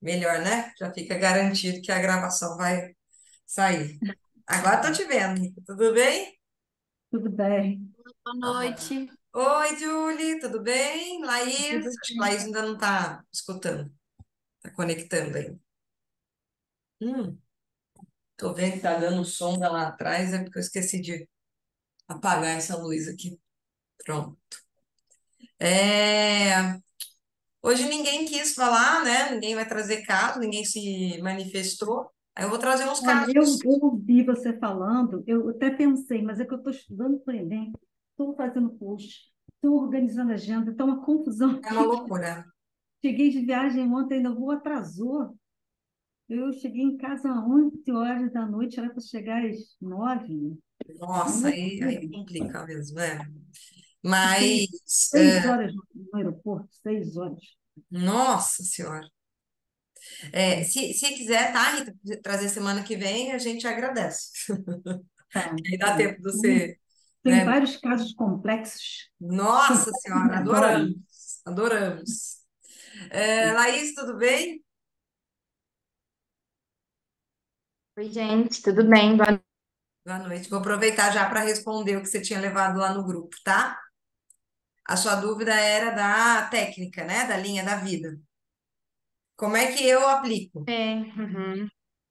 Melhor, né? Já fica garantido que a gravação vai sair. Agora tô te vendo, Rita. Tudo bem? Tudo bem, Boa noite. Oi, Julie, tudo bem? tudo Laís? Acho que bem. Laís ainda não tá escutando, tá conectando aí. Hum, tô vendo que tá dando som lá atrás, é porque eu esqueci de apagar essa luz aqui. Pronto. É, hoje ninguém quis falar, né? Ninguém vai trazer caso, ninguém se manifestou. Aí eu vou trazer uns Olha, eu, casos. eu ouvi você falando, eu até pensei, mas é que eu estou estudando para o Enem, estou fazendo post, estou organizando agenda, está uma confusão É uma aqui. loucura. Cheguei de viagem ontem, ainda vou atrasou. Eu cheguei em casa às 11 horas da noite, era para chegar às 9. Uma Nossa, aí loucura. complica mesmo, né? Fiquei Mas, 6 horas no aeroporto, 6 horas. nossa senhora. Se quiser, tá, Rita, trazer semana que vem, a gente agradece. Tá, Aí dá tá. tempo de você, Tem né? vários casos complexos, Nossa senhora, adoro. adoramos, adoramos. Laís, tudo bem? Oi, gente, tudo bem? Boa noite. Vou aproveitar já para responder o que você tinha levado lá no grupo, tá? A sua dúvida era da técnica, né? Da linha da vida. Como é que eu aplico Uhum.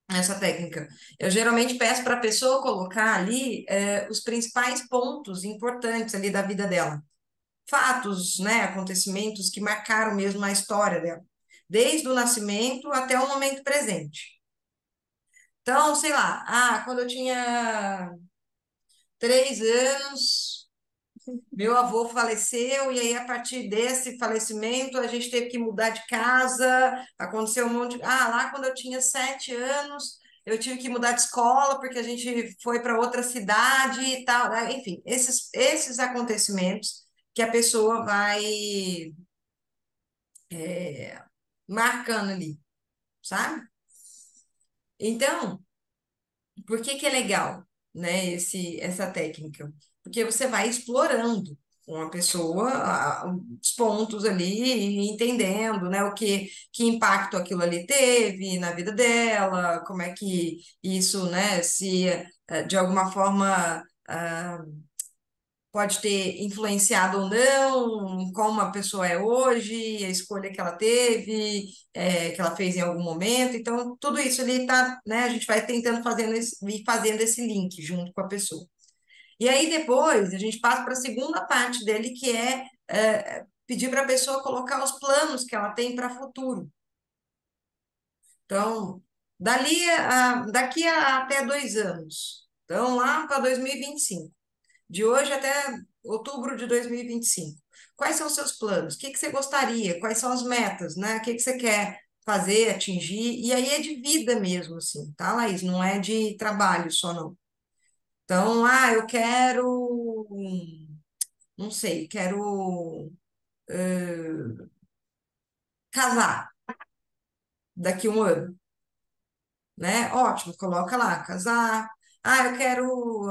essa técnica? Eu geralmente peço para a pessoa colocar ali os principais pontos importantes ali da vida dela. Fatos, né? Acontecimentos que marcaram mesmo a história dela. Desde o nascimento até o momento presente. Então, sei lá, quando eu tinha 3 anos, meu avô faleceu, e aí, a partir desse falecimento, a gente teve que mudar de casa, aconteceu um monte de... lá quando eu tinha 7 anos, eu tive que mudar de escola, porque a gente foi para outra cidade e tal. Enfim, esses acontecimentos que a pessoa vai marcando ali, sabe? Então, por que que é legal, né, essa técnica? Porque você vai explorando com a pessoa os pontos ali e entendendo, né, que impacto aquilo ali teve na vida dela, como é que isso, né, se de alguma forma pode ter influenciado ou não, em como a pessoa é hoje, a escolha que ela teve, que ela fez em algum momento. Então, tudo isso ali tá, né? A gente vai tentando ir fazendo esse link junto com a pessoa. E aí depois a gente passa para a segunda parte dele, que é pedir para a pessoa colocar os planos que ela tem para o futuro. Então, daqui a até 2 anos. Então, lá para 2025, de hoje até outubro de 2025. Quais são os seus planos? O que que você gostaria? Quais são as metas, né? O que que você quer fazer, atingir? E aí é de vida mesmo, assim, tá, Laís? Não é de trabalho só, não. Então, eu quero, não sei, quero casar daqui a um ano, né? Ótimo, coloca lá, casar. Eu quero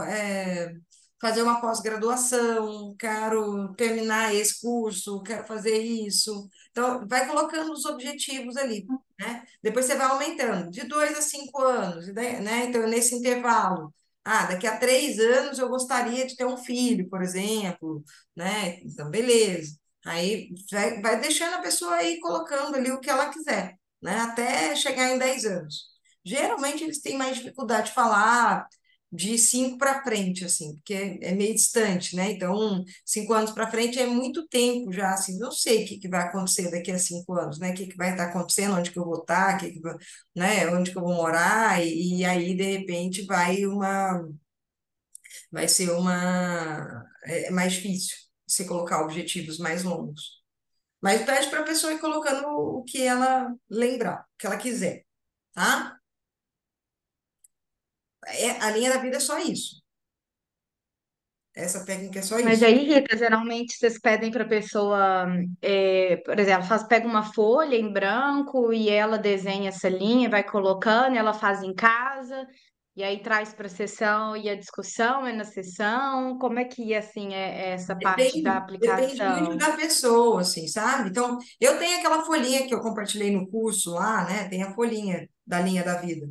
fazer uma pós-graduação, quero terminar esse curso, quero fazer isso. Então, vai colocando os objetivos ali, né? Depois você vai aumentando, de 2 a 5 anos, né? Então, nesse intervalo, daqui a 3 anos eu gostaria de ter um filho, por exemplo, né? Então, beleza. Aí vai deixando a pessoa aí colocando ali o que ela quiser, né? Até chegar em 10 anos. Geralmente eles têm mais dificuldade de falar de 5 para frente, assim, porque é meio distante, né? Então, 5 anos para frente é muito tempo já, assim, não sei o que que vai acontecer daqui a 5 anos, né? O que que vai estar acontecendo, onde que eu vou estar, né? Onde que eu vou morar, e aí, de repente, vai ser mais difícil você colocar objetivos mais longos. Mas pede para a pessoa ir colocando o que ela lembrar, o que ela quiser, tá? A linha da vida é só isso. Essa técnica é só Mas isso. aí, Rita, geralmente vocês pedem para a pessoa, por exemplo, pega uma folha em branco e ela desenha essa linha, vai colocando, ela faz em casa. E aí traz para a sessão e a discussão é na sessão? Como é que assim é essa parte da Depende muito aplicação? da pessoa, assim, sabe? Então, eu tenho aquela folhinha que eu compartilhei no curso lá, né? Tem a folhinha da linha da vida,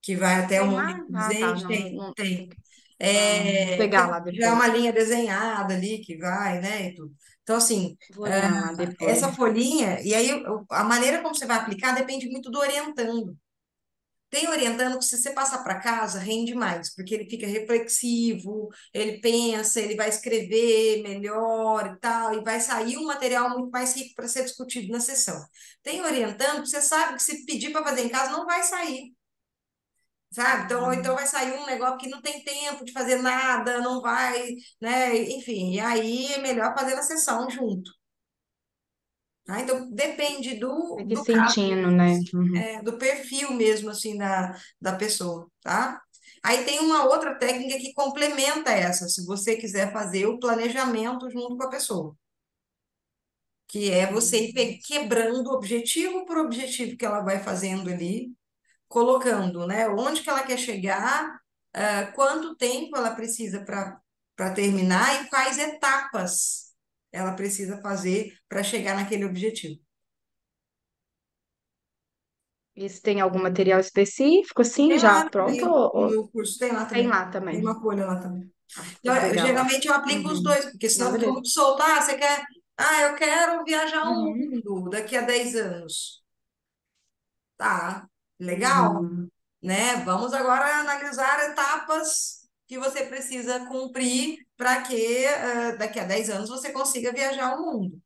que vai até o Tem mundo lá? Ah, tá. presente, Não, tem, tem. vou pegar lá Já é uma depois. linha desenhada ali que vai, né? E tudo. Então, assim, Vou olhar lá essa depois. folhinha, e aí a maneira como você vai aplicar depende muito do orientando. Tem orientando que se você passar para casa, rende mais, porque ele fica reflexivo, ele pensa, ele vai escrever melhor e tal, e vai sair um material muito mais rico para ser discutido na sessão. Tem orientando que você sabe que se pedir para fazer em casa não vai sair, sabe? Então, ou então vai sair um negócio que não tem tempo de fazer nada, não vai, né? Enfim, e aí é melhor fazer na sessão junto. Tá? Então, depende Tem que ir do caso, sentindo, né? Uhum. do perfil mesmo, assim, da pessoa, tá? Aí tem uma outra técnica que complementa essa, se você quiser fazer o planejamento junto com a pessoa, que é você ir quebrando objetivo por objetivo que ela vai fazendo ali, colocando, né, onde que ela quer chegar, quanto tempo ela precisa para terminar e quais etapas ela precisa fazer para chegar naquele objetivo. Esse tem algum material específico, assim, Tem já lá pronto? também, no meu curso, tem lá Tem também. lá Tem também? uma folha lá também. Então, Vou pegar lá. geralmente eu aplico os Uhum. dois, porque senão fica Adorei. muito solto. Ah, você quer. Ah, eu quero viajar ao Uhum. mundo daqui a 10 anos. Tá, legal, Uhum. né? Vamos agora analisar etapas que você precisa cumprir para que daqui a 10 anos você consiga viajar ao mundo.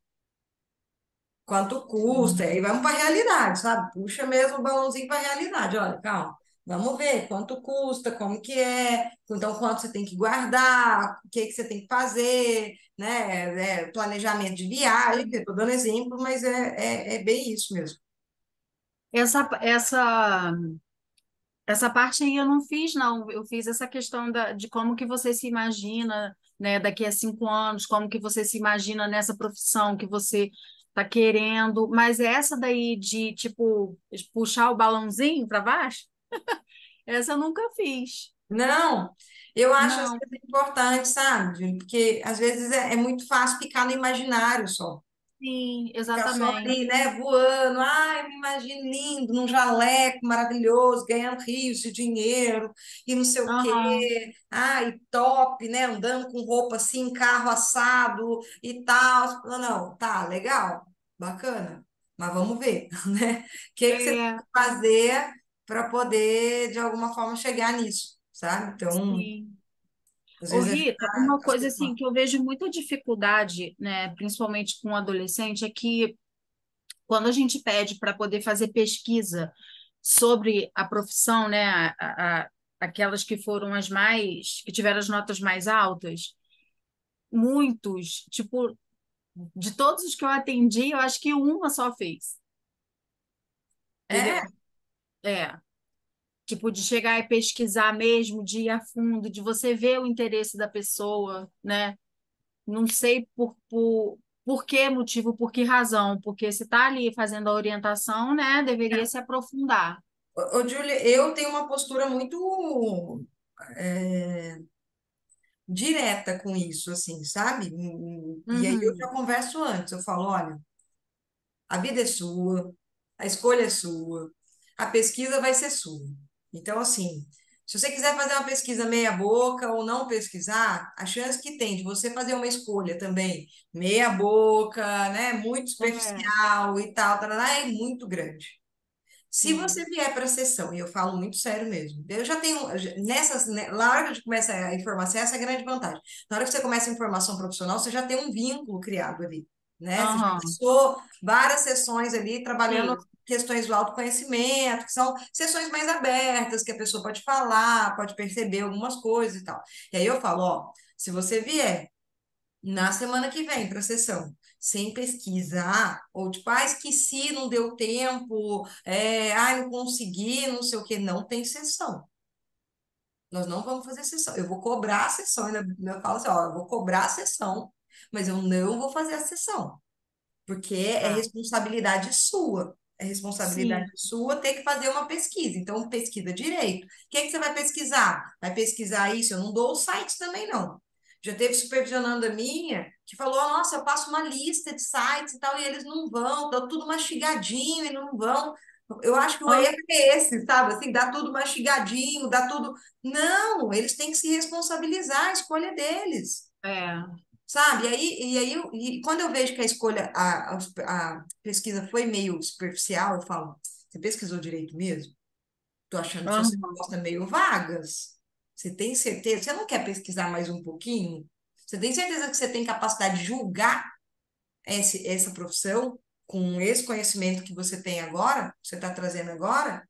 Quanto custa? Sim. Aí vamos para a realidade, sabe? Puxa mesmo o balãozinho para a realidade. Olha, calma, vamos ver quanto custa, como que é, então quanto você tem que guardar, o que que você tem que fazer, né? Planejamento de viagem, estou dando exemplo, mas é bem isso mesmo. Essa Essa parte aí eu não fiz, não. Eu fiz essa questão de como que você se imagina, né, daqui a 5 anos, como que você se imagina nessa profissão que você está querendo. Mas essa daí de, tipo, puxar o balãozinho para baixo, essa eu nunca fiz. Não, eu acho às Não, vezes importante, sabe? Júlio? Porque às vezes é muito fácil ficar no imaginário só. sim, Ficar só exatamente. ali, né, voando. Ai, eu me imagino lindo, num jaleco maravilhoso, ganhando rios de dinheiro e não sei o Aham, quê. Ai, top, né, andando com roupa assim, carro assado e tal. Não, não, tá, legal, bacana. Mas vamos ver, né? O que que você tem é, que fazer para poder, de alguma forma, chegar nisso, sabe? Então, sim. às Ô, vezes Rita, uma as coisa coisas. assim que eu vejo muita dificuldade, né, principalmente com adolescente, é que quando a gente pede para poder fazer pesquisa sobre a profissão, né, aquelas que foram as mais, que tiveram as notas mais altas, muitos, tipo, de todos os que eu atendi, eu acho que uma só fez, É, entendeu? É, tipo, de chegar e pesquisar mesmo, de ir a fundo, de você ver o interesse da pessoa, né? Não sei por que motivo, por que razão, porque se está ali fazendo a orientação, né, deveria se aprofundar. ô, Júlia, eu tenho uma postura muito é, direta com isso, assim, sabe? E aí eu já Uhum. converso antes, eu falo, olha, a vida é sua, a escolha é sua, a pesquisa vai ser sua. Então, assim, se você quiser fazer uma pesquisa meia boca ou não pesquisar, a chance que tem de você fazer uma escolha também meia boca, né, muito É, superficial e tal, tarará, é muito grande. Se você sim. vier para a sessão, e eu falo muito sério mesmo, eu já tenho, nessas, né, na hora que começa a informação, essa é a grande vantagem. Na hora que você começa a informação profissional, você já tem um vínculo criado ali, né? Você já Aham. passou várias sessões ali trabalhando Isso. questões do autoconhecimento, que são sessões mais abertas, que a pessoa pode falar, pode perceber algumas coisas e tal. E aí eu falo, ó, se você vier na semana que vem para a sessão, sem pesquisar, ou tipo, ah, esqueci, não deu tempo, não consegui, não sei o quê, não tem sessão. Nós não vamos fazer sessão. Eu vou cobrar a sessão, ainda eu falo assim, ó, eu vou cobrar a sessão, mas eu não vou fazer a sessão, porque é Tá. responsabilidade sua. é responsabilidade sim. sua ter que fazer uma pesquisa. Então, pesquisa direito. O que é que você vai pesquisar? Vai pesquisar isso? Eu não dou os sites também, não. Já teve supervisionando a minha que falou: nossa, eu passo uma lista de sites e tal, e eles não vão, dá tudo mastigadinho e não vão. Eu acho que o Ah, erro é esse, sabe? Assim, dá tudo mastigadinho, dá tudo. Não, eles têm que se responsabilizar, a escolha é deles. é. Sabe? E quando eu vejo que a escolha, a pesquisa foi meio superficial, eu falo, você pesquisou direito mesmo? Tô achando suas Aham, respostas meio vagas. Você tem certeza? Você não quer pesquisar mais um pouquinho? Você tem certeza que você tem capacidade de julgar essa profissão com esse conhecimento que você tem agora, que você está trazendo agora?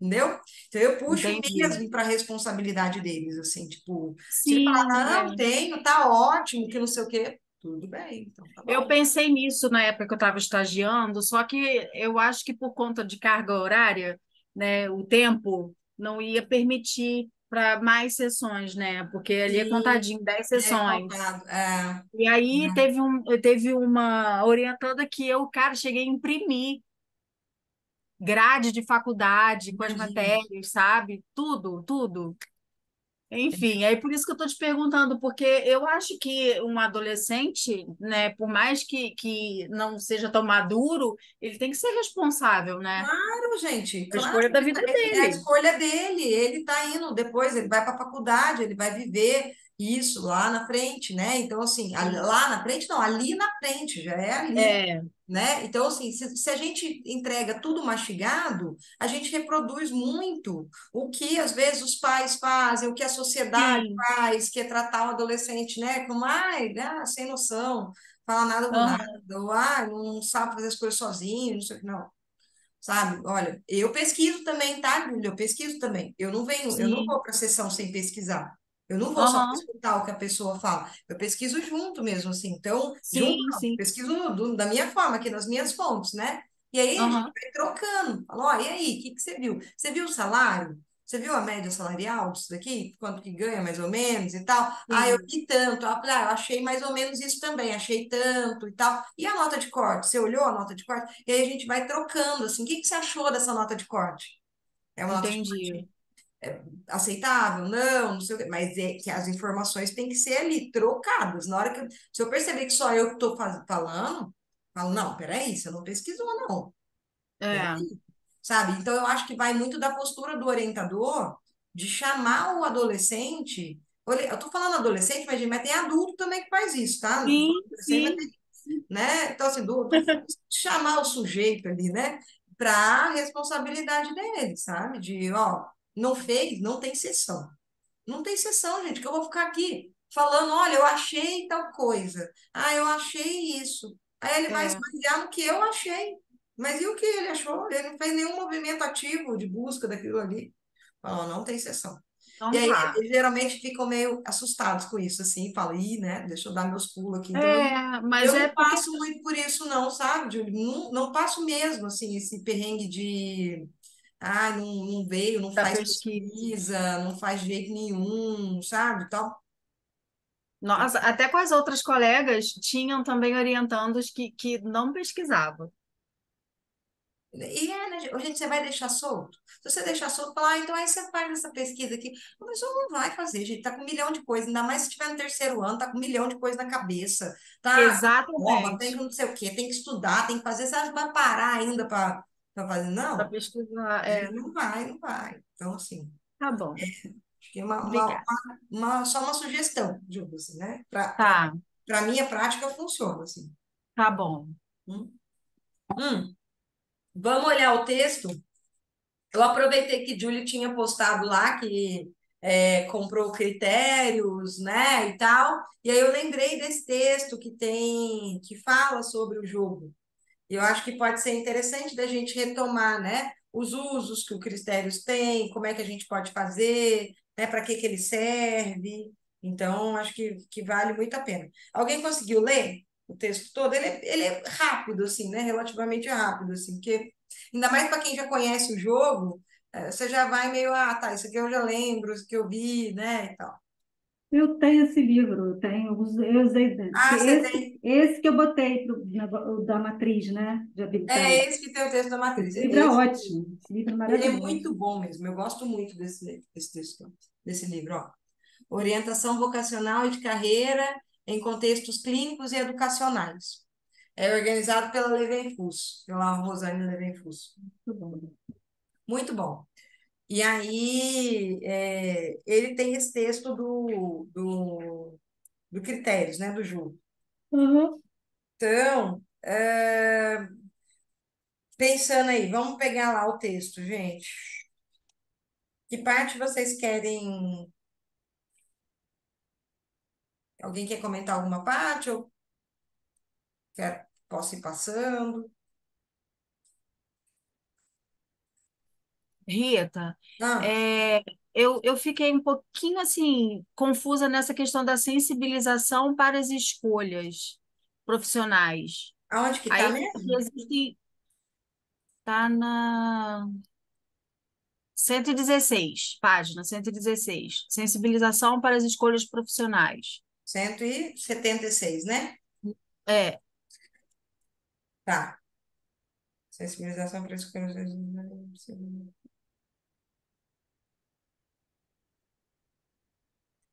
Entendeu? Então eu puxo entendi. mesmo para a responsabilidade deles, assim, tipo, se ele Sim, falar, não, é. tenho, tá ótimo, que não sei o quê, tudo bem, então tá Eu bom. pensei nisso na época que eu estava estagiando, só que eu acho que por conta de carga horária, né, o tempo não ia permitir para mais sessões, né? Porque ali é Sim, contadinho 10 é sessões. contado, é, E aí é, teve uma orientanda que eu, cara, cheguei a imprimir grade de faculdade com as imagina. matérias, sabe? Tudo, tudo. Enfim, aí por isso que eu estou te perguntando, porque eu acho que um adolescente, né, por mais que não seja tão maduro, ele tem que ser responsável, né? Claro, gente, A claro, escolha da vida é a dele. escolha dele, ele tá indo, depois ele vai para a faculdade, ele vai viver isso lá na frente, né? Então, assim, Sim. lá na frente, não, ali na frente, já é ali. É, Né? Então, assim, se a gente entrega tudo mastigado, a gente reproduz muito o que às vezes os pais fazem, o que a sociedade sim. faz, que é tratar o adolescente, né, como, ai, sem noção, fala nada com nada, Aham, ou ai, não sabe fazer as coisas sozinho, não sei o que, não. Sabe? Olha, eu pesquiso também, tá, Júlia? Eu pesquiso também. Eu não sim. vou para a sessão sem pesquisar. Eu não vou só para Aham, escutar o que a pessoa fala. Eu pesquiso junto mesmo, assim. Então, junto sim, não, sim. pesquiso da minha forma, aqui nas minhas fontes, né? E aí a gente Aham, vai trocando. Fala, ó, e aí, o que que você viu? Você viu o salário? Você viu a média salarial disso daqui? Quanto que ganha, mais ou menos, e tal? Ah, eu sim. vi tanto. Ah, eu achei mais ou menos isso também, achei tanto e tal. E a nota de corte? Você olhou a nota de corte? E aí a gente vai trocando, assim, o que que você achou dessa nota de corte? É uma nota de corte Entendi. aceitável? Não, não sei o quê, mas é que as informações têm que ser ali, trocadas. Na hora que, se eu perceber que só eu que estou falando, falo, não, peraí, você não pesquisou, não. É, Peraí, sabe? Então, eu acho que vai muito da postura do orientador de chamar o adolescente. Olha, eu tô falando adolescente, mas tem adulto também que faz isso, tá? Eu tô sim, falando adolescente, mas sim. né? Então, assim, chamar o sujeito ali, né? Para a responsabilidade dele, sabe? De, ó, não fez, não tem sessão. Não tem sessão, gente, que eu vou ficar aqui falando, olha, eu achei tal coisa. Ah, eu achei isso. Aí ele vai se É, basear no que eu achei. Mas e o que ele achou? Ele não fez nenhum movimento ativo de busca daquilo ali. Falou, não tem sessão. E então aí, tá. eles geralmente ficam meio assustados com isso, assim, falam, ih, né, deixa eu dar meus pulos aqui. Então, É, eu mas é não porque passo muito por isso, não, sabe, Júlio? Não, não passo mesmo, assim, esse perrengue de, não veio, não da faz pesquisa. pesquisa, não faz de jeito nenhum, sabe, tal. Nossa, até com as outras colegas tinham também orientandos que não pesquisavam. E né, gente, você vai deixar solto? Se você deixar solto, falar, então aí você faz essa pesquisa aqui. A pessoa não vai fazer, gente, tá com um milhão de coisas, ainda mais se estiver no terceiro ano, tá com um milhão de coisas na cabeça, tá com prova, tem que Exatamente. não sei o quê, tem que estudar, tem que fazer, você acha que vai parar ainda para fazer? Para Não, pesquisar, né? é. Não vai, não vai. Então, assim, Tá bom. acho que é Obrigada. só uma sugestão, Ju, assim, né? Tá, Para minha prática funciona, assim. tá bom. Hum? Hum. Vamos olhar o texto? Eu aproveitei que Julie tinha postado lá que comprou critérios, né, e tal, e aí eu lembrei desse texto que fala sobre o jogo. E eu acho que pode ser interessante da gente retomar, né, os usos que o critérios tem, como é que a gente pode fazer, né, para que que ele serve. Então, acho que vale muito a pena. Alguém conseguiu ler o texto todo? Ele é rápido, assim, né, relativamente rápido, assim, porque ainda mais para quem já conhece o jogo, você já vai meio, tá, isso aqui eu já lembro, isso aqui eu vi, né, e tal. Eu tenho esse livro, eu usei, Ah, você tem. esse que eu botei o da matriz, né, de É habilidade. esse que tem o texto da matriz. Esse livro é ótimo, esse livro é Ele é maravilhoso. muito bom mesmo. Eu gosto muito desse texto, desse livro, ó. Orientação vocacional e de carreira em contextos clínicos e educacionais. É organizado pela Levenfus, pela Rosane Levenfus. Muito bom. Muito bom. E aí, ele tem esse texto do critérios, né, do júri. Uhum. Então, pensando aí, vamos pegar lá o texto, gente. Que parte vocês querem? Alguém quer comentar alguma parte? Ou posso ir passando? Rita, Ah, é, eu fiquei um pouquinho assim confusa nessa questão da sensibilização para as escolhas profissionais. aonde que tá Aí mesmo? existem, tá na 116, página 116, sensibilização para as escolhas profissionais. 176, né? É, Tá. Sensibilização para as coisas.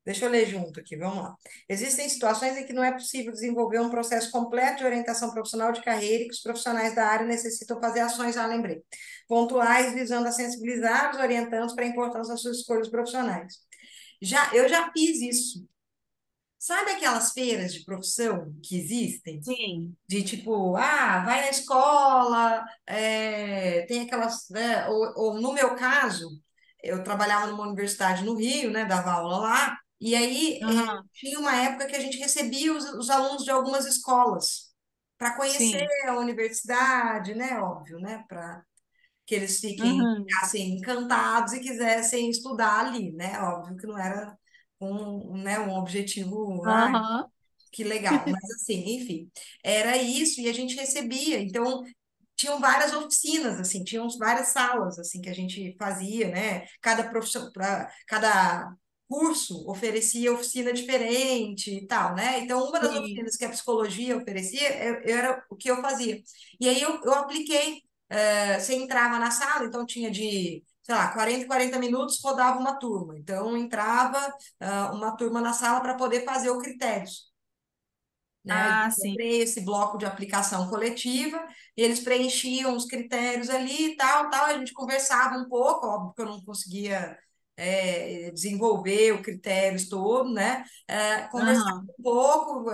Deixa eu ler junto aqui, vamos lá. Existem situações em que não é possível desenvolver um processo completo de orientação profissional de carreira e que os profissionais da área necessitam fazer ações, já lembrei, pontuais, visando a sensibilizar os orientandos para a importância das suas escolhas profissionais. Eu já fiz isso. Sabe aquelas feiras de profissão que existem? sim, De tipo, vai na escola, tem aquelas, né? Ou no meu caso, eu trabalhava numa universidade no Rio, né? Dava aula lá, e aí aham, tinha uma época que a gente recebia os alunos de algumas escolas para conhecer sim, a universidade, né? Óbvio, né? Para que eles uhum, ficassem encantados e quisessem estudar ali, né? Óbvio que não era né, um objetivo, aham, que legal, mas assim, enfim, era isso e a gente recebia. Então, tinham várias oficinas, assim, tinham várias salas, assim, que a gente fazia, né? Cada profissão, cada curso oferecia oficina diferente e tal, né? Então, uma das sim, oficinas que a psicologia oferecia, era o que eu fazia. E aí eu apliquei, você entrava na sala, então tinha de, sei lá, 40 minutos, rodava uma turma. Então, entrava, uma turma na sala para poder fazer o critérios, né? ah, Eu sim, criei esse bloco de aplicação coletiva, e eles preenchiam os critérios ali e tal, tal, a gente conversava um pouco, óbvio que eu não conseguia desenvolver o critérios todo, né? Conversava aham, um pouco,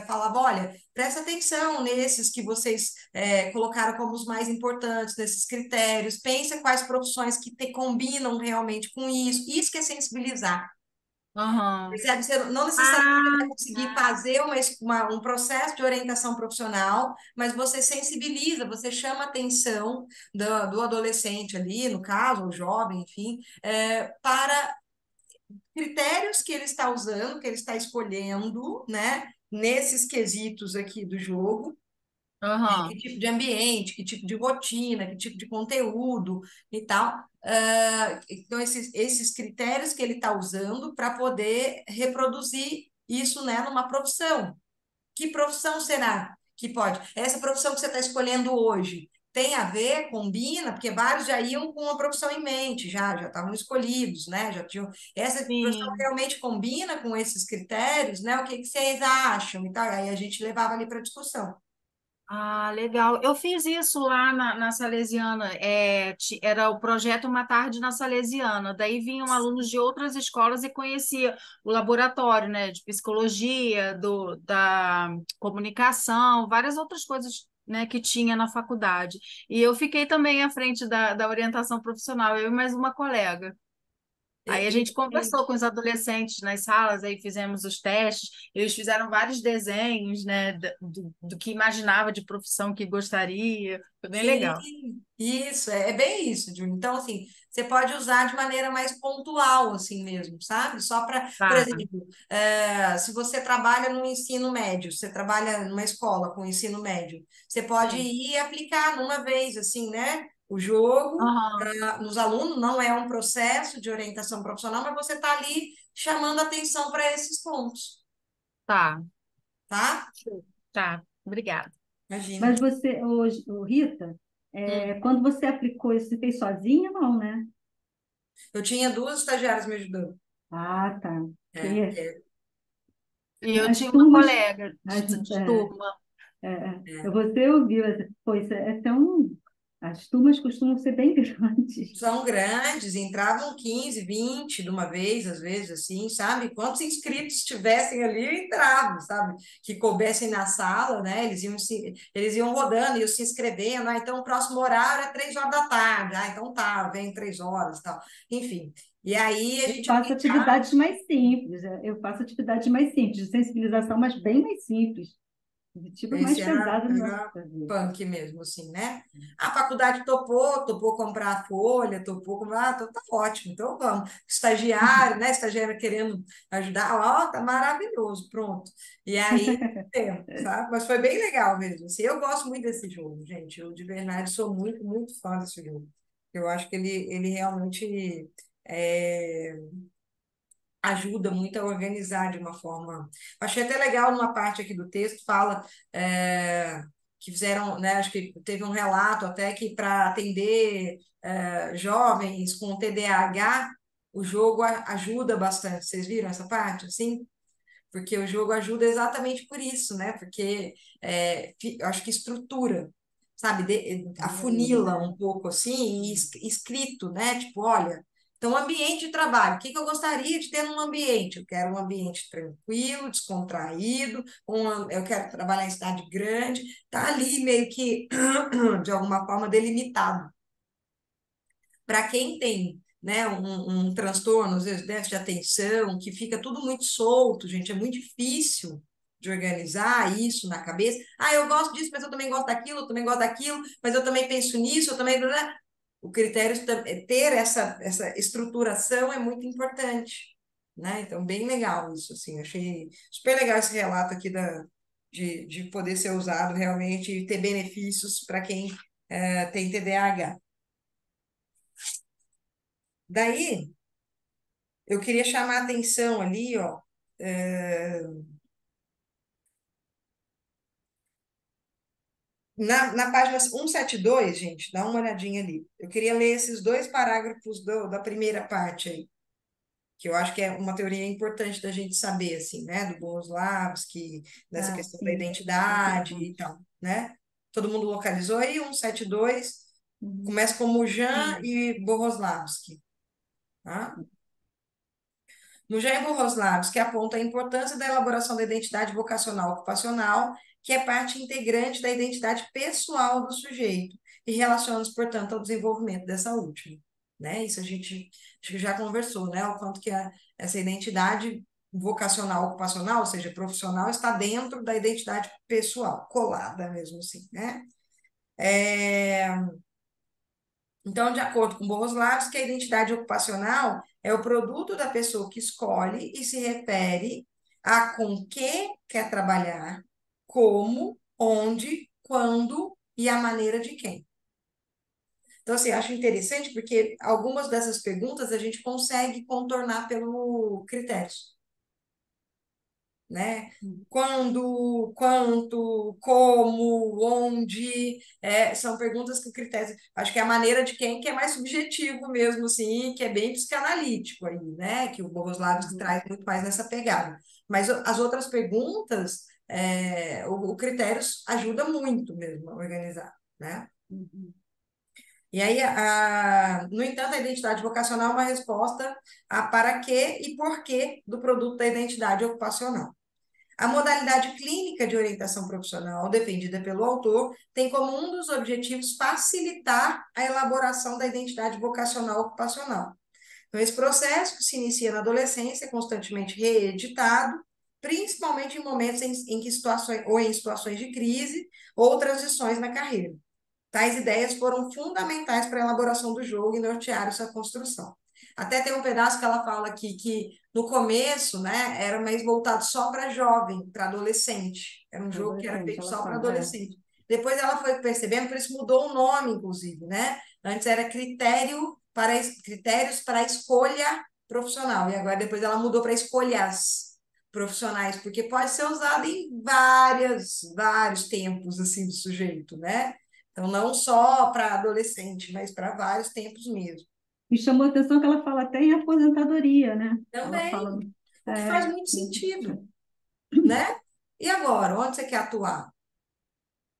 falava, olha, presta atenção nesses que vocês colocaram como os mais importantes, nesses critérios, pensa quais profissões que combinam realmente com isso que é sensibilizar. aham, Percebe? Você não necessariamente ah, vai conseguir tá, fazer um processo de orientação profissional, mas você sensibiliza, você chama a atenção do adolescente ali, no caso, o jovem, enfim, para critérios que ele está usando, que ele está escolhendo, né, nesses quesitos aqui do jogo, que aham, tipo de ambiente, que tipo de rotina, que tipo de conteúdo e tal. Então, esses critérios que ele está usando para poder reproduzir isso, né, numa profissão. Que profissão será que pode? Essa profissão que você está escolhendo hoje tem a ver, combina, porque vários já iam com uma profissão em mente, já estavam escolhidos, né? Já tinham. Essa profissão sim. realmente combina com esses critérios, né? O que que vocês acham? E tal. Aí a gente levava ali para discussão. Ah, legal. Eu fiz isso lá na Salesiana. Era o projeto Uma Tarde na Salesiana. Daí vinham alunos de outras escolas e conhecia o laboratório, né, de psicologia, da comunicação, várias outras coisas, né, que tinha na faculdade. E eu fiquei também à frente da orientação profissional, eu e mais uma colega. Aí a gente E conversou com os adolescentes nas salas, aí fizemos os testes, eles fizeram vários desenhos, né, do que imaginava de profissão que gostaria, foi bem sim, legal. Isso, é bem isso, Júlio. Então, assim, você pode usar de maneira mais pontual, assim mesmo, sabe? Só para, por Tá. exemplo, se você trabalha no ensino médio, você trabalha numa escola com ensino médio, você pode Sim. ir e aplicar numa vez, assim, né? O jogo, Aham. nos alunos, não é um processo de orientação profissional, mas você está ali chamando atenção para esses pontos, Tá. tá? Tá. Obrigada. Imagina. Mas você, Rita, quando você aplicou isso, você fez sozinha, não, né? Eu tinha duas estagiárias me ajudando. Ah, tá. É, Porque E eu as tinha uma turmas, colega as, de turma. é. você ouviu, pois as turmas costumam ser bem grandes. São grandes, entravam 15, 20 de uma vez, às vezes, assim, sabe? Quantos inscritos tivessem ali, entravam, sabe? Que coubessem na sala, né? Eles iam rodando, iam se inscrevendo. Ah, então o próximo horário é 3 horas da tarde. Ah, então tá, vem 3 horas e tal. Enfim. E aí a Eu gente faço aplicava. atividades mais simples, eu faço atividades mais simples, de sensibilização, mas bem mais simples. De tipo mais Esse pesado não dá para era fazer. punk mesmo, assim, né? A faculdade topou comprar a folha, topou comprar, então tá ótimo, então vamos. Estagiário, né? Estagiário querendo ajudar, ó, tá maravilhoso, pronto. E aí, sabe? Mas foi bem legal mesmo. Assim, eu gosto muito desse jogo, gente. Eu, de verdade, sou muito, muito fã desse jogo. Eu acho que ele realmente é, ajuda muito a organizar de uma forma. Achei até legal numa parte aqui do texto, fala que fizeram, né, acho que teve um relato até que para atender jovens com TDAH, o jogo ajuda bastante. Vocês viram essa parte, assim? Porque o jogo ajuda exatamente por isso, né? Porque eu acho que estrutura, sabe? Afunila um pouco assim, e escrito, né? Tipo, olha, então, ambiente de trabalho. O que que eu gostaria de ter num ambiente? Eu quero um ambiente tranquilo, descontraído, eu quero trabalhar em cidade grande, tá ali meio que, de alguma forma, delimitado. Para quem tem, né, um transtorno, às vezes, déficit de atenção, que fica tudo muito solto, gente, é muito difícil de organizar isso na cabeça. Ah, eu gosto disso, mas eu também gosto daquilo, eu também gosto daquilo, mas eu também penso nisso, eu também. O critério ter essa estruturação é muito importante, né? Então, bem legal isso, assim, achei super legal esse relato aqui de poder ser usado realmente e ter benefícios para quem tem TDAH. Daí, eu queria chamar a atenção ali, ó, é, na página 172, gente, dá uma olhadinha ali. Eu queria ler esses dois parágrafos da primeira parte aí, que eu acho que é uma teoria importante da gente saber, assim, né, do Boloslavski, dessa Ah, questão da sim, identidade e interessante. tal, né? Todo mundo localizou aí? 172, Uhum. começa com Mujan Sim. e Bohoslavski, tá? Mujair Bohoslavski aponta a importância da elaboração da identidade vocacional ocupacional, que é parte integrante da identidade pessoal do sujeito, e relaciona-se, portanto, ao desenvolvimento dessa última. Né? Isso a gente acho que já conversou, né? O quanto que essa identidade vocacional ocupacional, ou seja, profissional, está dentro da identidade pessoal, colada mesmo assim, né? É, então, de acordo com Bogoslawski, a identidade ocupacional é o produto da pessoa que escolhe e se refere a com que quer trabalhar, como, onde, quando e a maneira de quem. Então, assim, acho interessante porque algumas dessas perguntas a gente consegue contornar pelo critérios, né? Quando, quanto, como, onde, são perguntas que o critério, acho que é a maneira de quem que é mais subjetivo mesmo, assim, que é bem psicanalítico aí, né? Que o Bogoslavski Uhum. traz muito mais nessa pegada. Mas as outras perguntas, o critérios ajuda muito mesmo a organizar, né? Uhum. E aí, no entanto, a identidade vocacional é uma resposta a para quê e por quê do produto da identidade ocupacional. A modalidade clínica de orientação profissional, defendida pelo autor, tem como um dos objetivos facilitar a elaboração da identidade vocacional ocupacional. Então, esse processo, que se inicia na adolescência, é constantemente reeditado, principalmente em momentos em que situações, ou em situações de crise ou transições na carreira. Tais ideias foram fundamentais para a elaboração do jogo e nortearam sua construção. Até tem um pedaço que ela fala aqui que no começo, né, era mais voltado só para jovem, para adolescente. Era um jogo que era Adolescente, feito ela só para fala, adolescente. Depois ela foi percebendo, por isso mudou o nome, inclusive, né? Antes era critérios para escolha profissional, e agora depois ela mudou para escolhas profissionais, porque pode ser usado em vários tempos assim do sujeito, né? Então, não só para adolescente, mas para vários tempos mesmo. Me chamou a atenção que ela fala até em aposentadoria, né? Ela fala, Também, o que faz é, muito sentido, né? E agora, onde você quer atuar?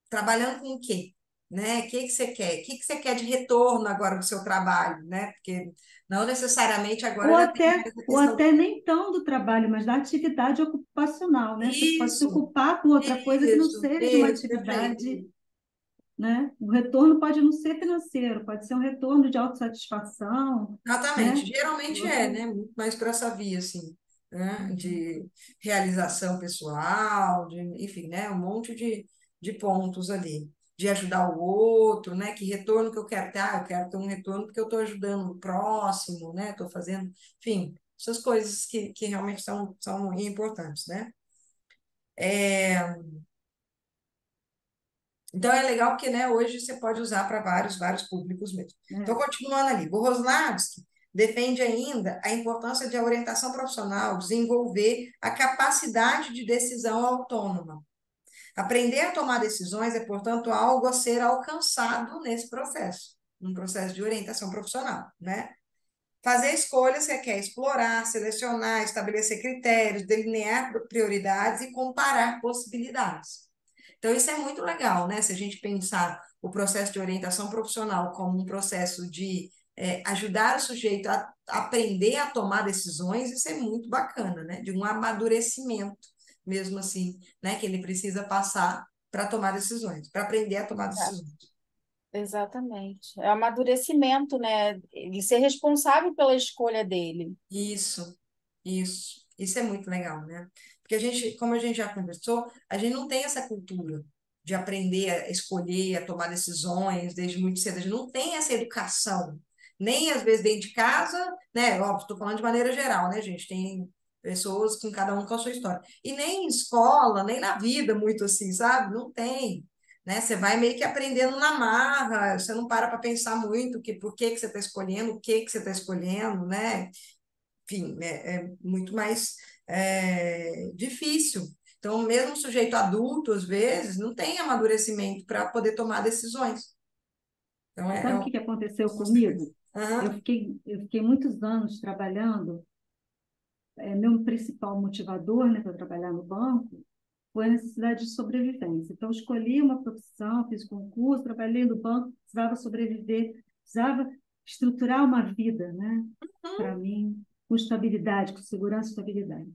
Trabalhando com o quê? Né? O que que você quer? O que que você quer de retorno agora do seu trabalho, né? Porque não necessariamente agora já tem mais essa ou questão. até nem tão do trabalho, mas da atividade ocupacional, né? Você pode se Isso, ocupar com outra coisa que não seja uma perfeito. atividade, né? O retorno pode não ser financeiro, pode ser um retorno de autossatisfação, Exatamente, né? geralmente é, Você, né? Muito mais para essa via, assim, né? De realização pessoal, enfim, né? Um monte de pontos ali, de ajudar o outro, né? Que retorno que eu quero ter? Ah, eu quero ter um retorno porque eu estou ajudando o próximo, né? Estou fazendo, enfim, essas coisas que realmente são importantes, né? Então é legal porque, né, hoje você pode usar para vários públicos mesmo. Então, né? continuando ali, Boroslavski defende ainda a importância de a orientação profissional desenvolver a capacidade de decisão autônoma. Aprender a tomar decisões é, portanto, algo a ser alcançado nesse processo, um processo de orientação profissional, né? Fazer escolhas requer explorar, selecionar, estabelecer critérios, delinear prioridades e comparar possibilidades. Então, isso é muito legal, né? Se a gente pensar o processo de orientação profissional como um processo de ajudar o sujeito a aprender a tomar decisões, isso é muito bacana, né? De um amadurecimento, mesmo assim, né? Que ele precisa passar para tomar decisões, para aprender a tomar decisões. Exatamente. É o amadurecimento, né? Ele ser responsável pela escolha dele. Isso, isso é muito legal, né? Porque a gente, como a gente já conversou, a gente não tem essa cultura de aprender a escolher, a tomar decisões desde muito cedo. A gente não tem essa educação, nem às vezes dentro de casa, né? Óbvio, estou falando de maneira geral, né, gente? Tem pessoas com cada um com a sua história. E nem em escola, nem na vida, muito assim, sabe? Não tem. Né? Você vai meio que aprendendo na marra, você não para pensar muito que por que que você está escolhendo, o que que você está escolhendo, né? Enfim, é muito mais difícil. Então, mesmo o sujeito adulto, às vezes, não tem amadurecimento para poder tomar decisões. Então, Sabe o que que aconteceu comigo? Aham. Eu fiquei muitos anos trabalhando, meu principal motivador, né, para trabalhar no banco foi a necessidade de sobrevivência. Então, eu escolhi uma profissão, fiz concurso, trabalhei no banco, precisava sobreviver, precisava estruturar uma vida, né, para mim, com estabilidade, com segurança e estabilidade.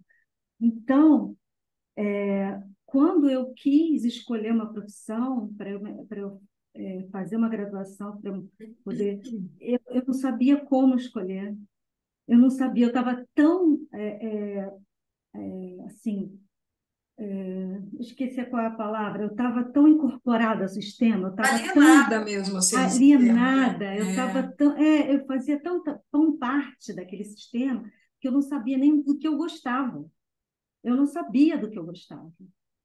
Então, quando eu quis escolher uma profissão para eu fazer uma graduação, para eu poder, eu não sabia como escolher, eu não sabia, eu estava tão, assim, esqueci qual é a palavra, eu estava tão incorporada ao sistema, eu estava tão Alienada mesmo, assim, no sistema, né? alienada, eu estava tão, eu fazia tão parte daquele sistema que eu não sabia nem do que eu gostava. Eu não sabia do que eu gostava,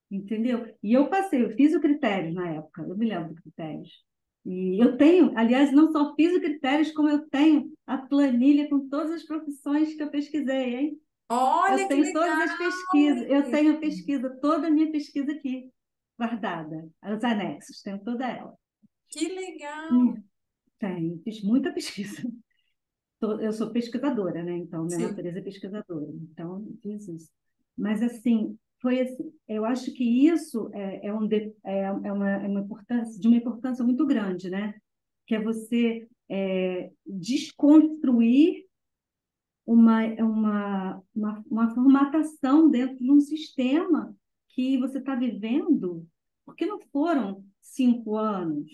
entendeu? E eu fiz o critérios na época, eu me lembro do critérios. E eu tenho, aliás, não só fiz o critérios, como eu tenho a planilha com todas as profissões que eu pesquisei, hein? Eu Olha que tenho todas legal, as pesquisas, eu tenho a menino. pesquisa, toda a minha pesquisa aqui, guardada, os anexos, tenho toda ela. Que legal. E tenho, fiz muita pesquisa. Eu sou pesquisadora, né? Então, minha Sim. natureza é pesquisadora. Então, eu fiz isso. Mas, assim, foi assim, eu acho que isso é uma importância, de uma importância muito grande, né? Que é você desconstruir uma formatação dentro de um sistema que você está vivendo, porque não foram 5 anos,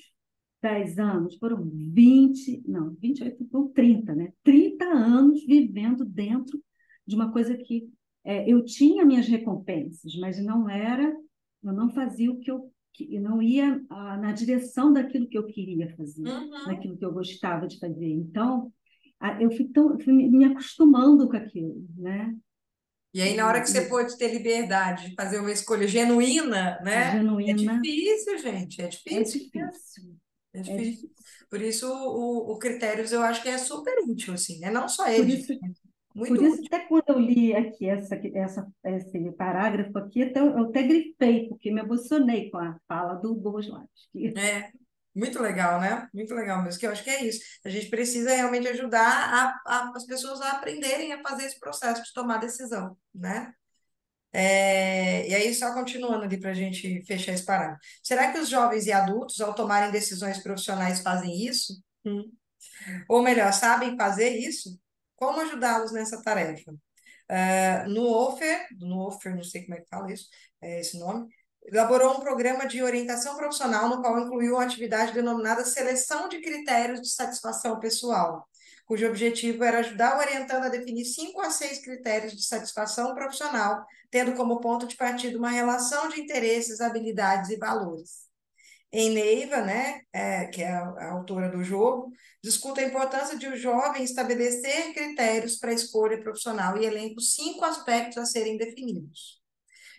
10 anos, foram 20, não, 28, foram 30, né? 30 anos vivendo dentro de uma coisa que eu tinha minhas recompensas, mas não era, eu não fazia o que eu e não ia na direção daquilo que eu queria fazer, Uhum. daquilo que eu gostava de fazer. Então, eu fui me acostumando com aquilo, né? E aí, na hora que você E pôde ter liberdade de fazer uma escolha genuína, né? É genuína difícil, gente, é é difícil, difícil, é é difícil. difícil. Por isso, o Critérios eu acho que é super útil, assim, né? Não só Por ele, isso, muito por isso, útil. até quando eu li aqui esse parágrafo aqui, eu até grifei, porque me emocionei com a fala do Bogoslavski. É, muito legal, né? Muito legal mesmo, que eu acho que é isso. A gente precisa realmente ajudar as pessoas a aprenderem a fazer esse processo de tomar decisão, né? E aí, só continuando ali para a gente fechar esse parágrafo. Será que os jovens e adultos, ao tomarem decisões profissionais, fazem isso? Ou melhor, sabem fazer isso? Como ajudá-los nessa tarefa? No Offer, não sei como é que fala isso, é esse nome, elaborou um programa de orientação profissional no qual incluiu uma atividade denominada Seleção de Critérios de Satisfação Pessoal, cujo objetivo era ajudar o orientando a definir 5 a 6 critérios de satisfação profissional, tendo como ponto de partida uma relação de interesses, habilidades e valores. Em Neiva, né, que é a autora do jogo, discuta a importância de o jovem estabelecer critérios para a escolha profissional e elenca os 5 aspectos a serem definidos.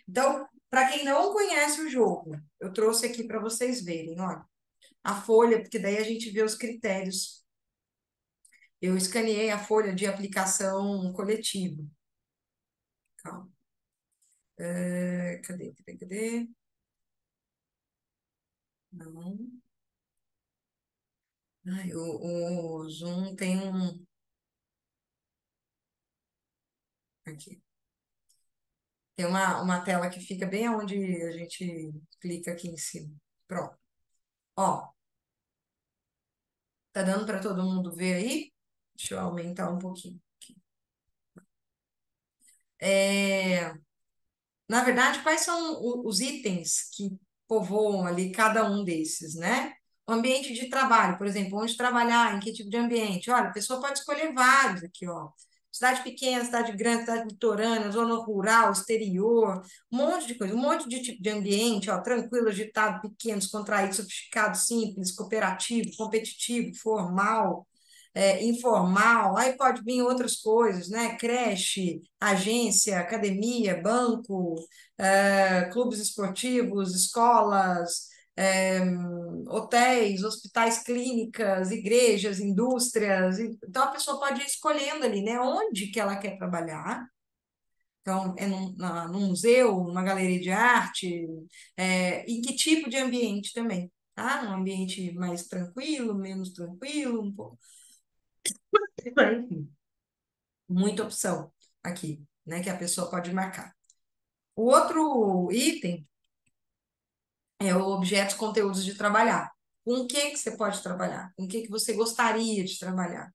Então, para quem não conhece o jogo, eu trouxe aqui para vocês verem, olha, a folha, porque daí a gente vê os critérios. Eu escaneei a folha de aplicação coletiva. Calma. Cadê? Não. Ai, o Zoom tem um. Aqui. Tem uma tela que fica bem onde a gente clica aqui em cima. Pronto. Ó, tá dando para todo mundo ver aí? Deixa eu aumentar um pouquinho aqui. É, na verdade, quais são os itens que povoam ali cada um desses, né? O ambiente de trabalho, por exemplo, onde trabalhar, em que tipo de ambiente? Olha, a pessoa pode escolher vários aqui, ó. Cidade pequena, cidade grande, cidade litorânea, zona rural, exterior, um monte de coisa, um monte de tipo de ambiente, ó, tranquilo, agitado, pequeno, descontraído, sofisticado, simples, cooperativo, competitivo, formal, informal, aí pode vir outras coisas, né? Creche, agência, academia, banco, clubes esportivos, escolas, é, hotéis, hospitais, clínicas, igrejas, indústrias. Então, a pessoa pode ir escolhendo ali, né? Onde que ela quer trabalhar. Então, é num museu, numa galeria de arte, em que tipo de ambiente também, tá? Um ambiente mais tranquilo, menos tranquilo, um pouco. Enfim, muita opção aqui, né? Que a pessoa pode marcar. O outro item é o objetos, conteúdos de trabalhar. Com o que você pode trabalhar? Com o que você gostaria de trabalhar?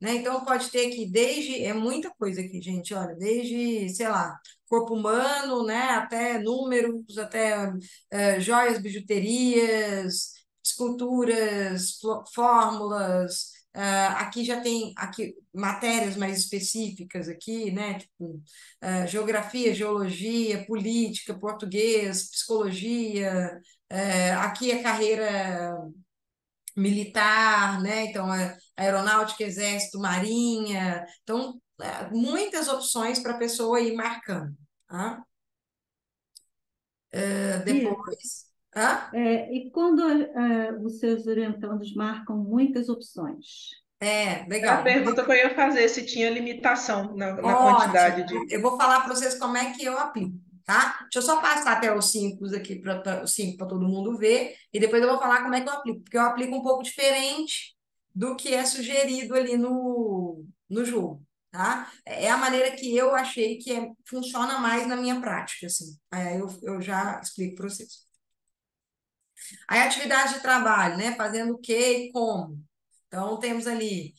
Né? Então, pode ter aqui desde, é muita coisa aqui, gente, olha, desde, sei lá, corpo humano, né, até números, até joias, bijuterias, esculturas, fórmulas, aqui já tem aqui matérias mais específicas aqui, né, tipo, geografia, geologia, política, português, psicologia, aqui é carreira militar, né? Então, aeronáutica, exército, marinha. Então, muitas opções para a pessoa ir marcando. Tá? E, Depois. Hã? e quando os seus orientandos marcam muitas opções? Era a Legal. pergunta que eu ia fazer, se tinha limitação na quantidade Ótimo. de. Eu vou falar para vocês como é que eu aplico, tá? Deixa eu só passar até os 5 aqui para os 5 para todo mundo ver e depois eu vou falar como é que eu aplico, porque eu aplico um pouco diferente do que é sugerido ali no jogo, tá? É a maneira que eu achei que funciona mais na minha prática, assim. Aí eu já explico para vocês. Aí, atividade de trabalho, né? Fazendo o quê e como. Então, temos ali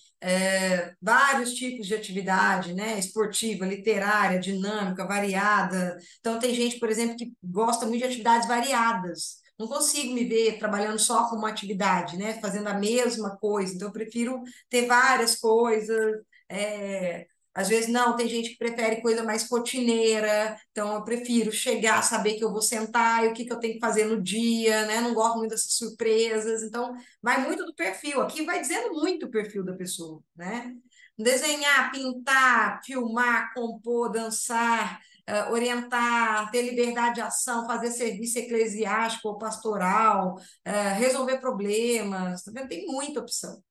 vários tipos de atividade, né? Esportiva, literária, dinâmica, variada. Então, tem gente, por exemplo, que gosta muito de atividades variadas. Não consigo me ver trabalhando só com uma atividade, né? Fazendo a mesma coisa. Então, eu prefiro ter várias coisas. Às vezes não, tem gente que prefere coisa mais rotineira, então eu prefiro chegar, saber que eu vou sentar e o que que eu tenho que fazer no dia, né? Não gosto muito dessas surpresas, então vai muito do perfil. Aqui vai dizendo muito o perfil da pessoa, né? Desenhar, pintar, filmar, compor, dançar, orientar, ter liberdade de ação, fazer serviço eclesiástico ou pastoral, resolver problemas, tá vendo? Tem muita opção.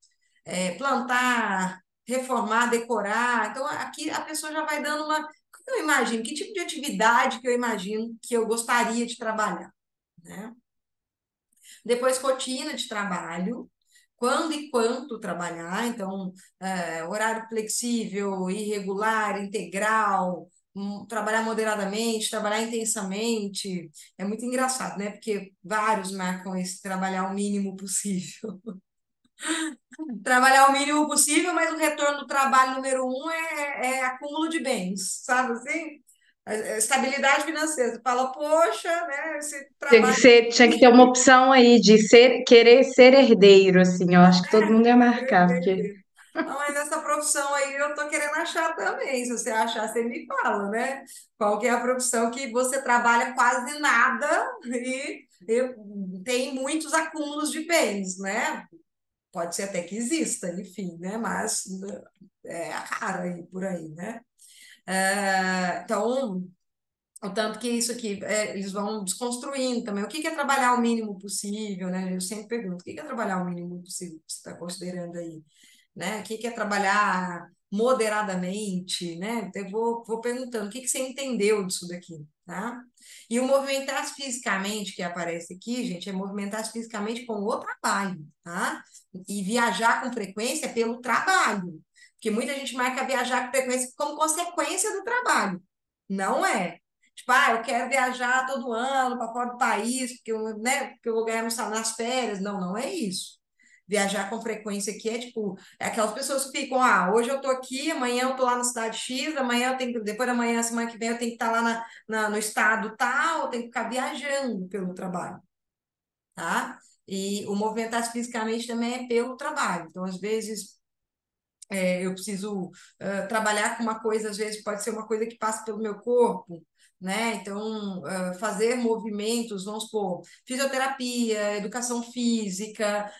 Plantar, reformar, decorar. Então, aqui a pessoa já vai dando uma. O que eu imagino? Que tipo de atividade que eu imagino que eu gostaria de trabalhar, né? Depois, rotina de trabalho. Quando e quanto trabalhar, então, horário flexível, irregular, integral, trabalhar moderadamente, trabalhar intensamente. É muito engraçado, né? Porque vários marcam esse trabalhar o mínimo possível. Trabalhar o mínimo possível, mas o retorno do trabalho número um é acúmulo de bens, sabe assim? Estabilidade financeira. Você fala, poxa, né, esse trabalho. Tinha que ter uma opção aí de querer ser herdeiro, assim, eu acho que todo mundo ia marcar, porque Não, mas essa profissão aí eu tô querendo achar também. Se você achar, você me fala, né? Qual que é a profissão que você trabalha quase nada e tem muitos acúmulos de bens, né? Pode ser até que exista, enfim, né? Mas é raro aí por aí, né? Então, o tanto que isso aqui, eles vão desconstruindo também. O que que é trabalhar o mínimo possível, né? Eu sempre pergunto, o que que é trabalhar o mínimo possível que você está considerando aí? Né? O que que é trabalhar moderadamente, né? Então, eu vou perguntando, o que que você entendeu disso daqui, tá? E o movimentar-se fisicamente que aparece aqui, gente, é movimentar-se fisicamente com o trabalho, tá? E viajar com frequência pelo trabalho. Porque muita gente marca viajar com frequência como consequência do trabalho. Não é. Tipo, eu quero viajar todo ano para fora do país, porque eu, né, porque eu vou ganhar nas férias. Não, não é isso. Viajar com frequência aqui é tipo, é aquelas pessoas que ficam, hoje eu tô aqui, amanhã eu tô lá na cidade X, amanhã eu tenho que, depois da manhã, semana que vem, eu tenho que estar lá no estado tal, eu tenho que ficar viajando pelo trabalho, tá? E o movimentar fisicamente também é pelo trabalho. Então, às vezes, eu preciso trabalhar com uma coisa, às vezes pode ser uma coisa que passa pelo meu corpo, né? Então, fazer movimentos, vamos supor, fisioterapia, educação física,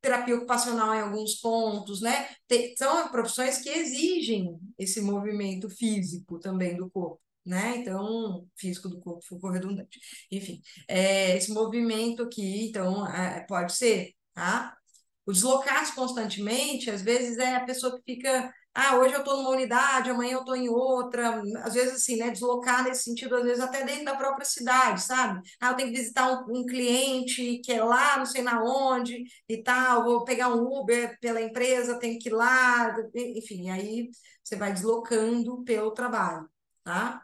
terapia ocupacional em alguns pontos, né? São profissões que exigem esse movimento físico também do corpo. Né? Então, físico do corpo, ficou redundante. Enfim, esse movimento aqui, então, pode ser, tá? O deslocar-se constantemente, às vezes é a pessoa que fica, hoje eu estou numa unidade, amanhã eu estou em outra, às vezes assim, né, deslocar nesse sentido, às vezes até dentro da própria cidade, sabe? Eu tenho que visitar um cliente que é lá, não sei na onde e tal, vou pegar um Uber pela empresa, tenho que ir lá, enfim, aí você vai deslocando pelo trabalho, tá?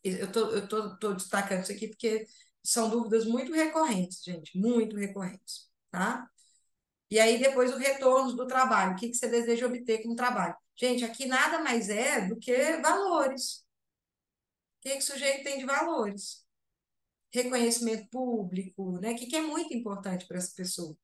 Eu tô destacando isso aqui porque são dúvidas muito recorrentes, gente, muito recorrentes, tá? E aí, depois, o retorno do trabalho. O que que você deseja obter com o trabalho? Gente, aqui nada mais é do que valores. O que que o sujeito tem de valores? Reconhecimento público, né? O que é muito importante para essa pessoa?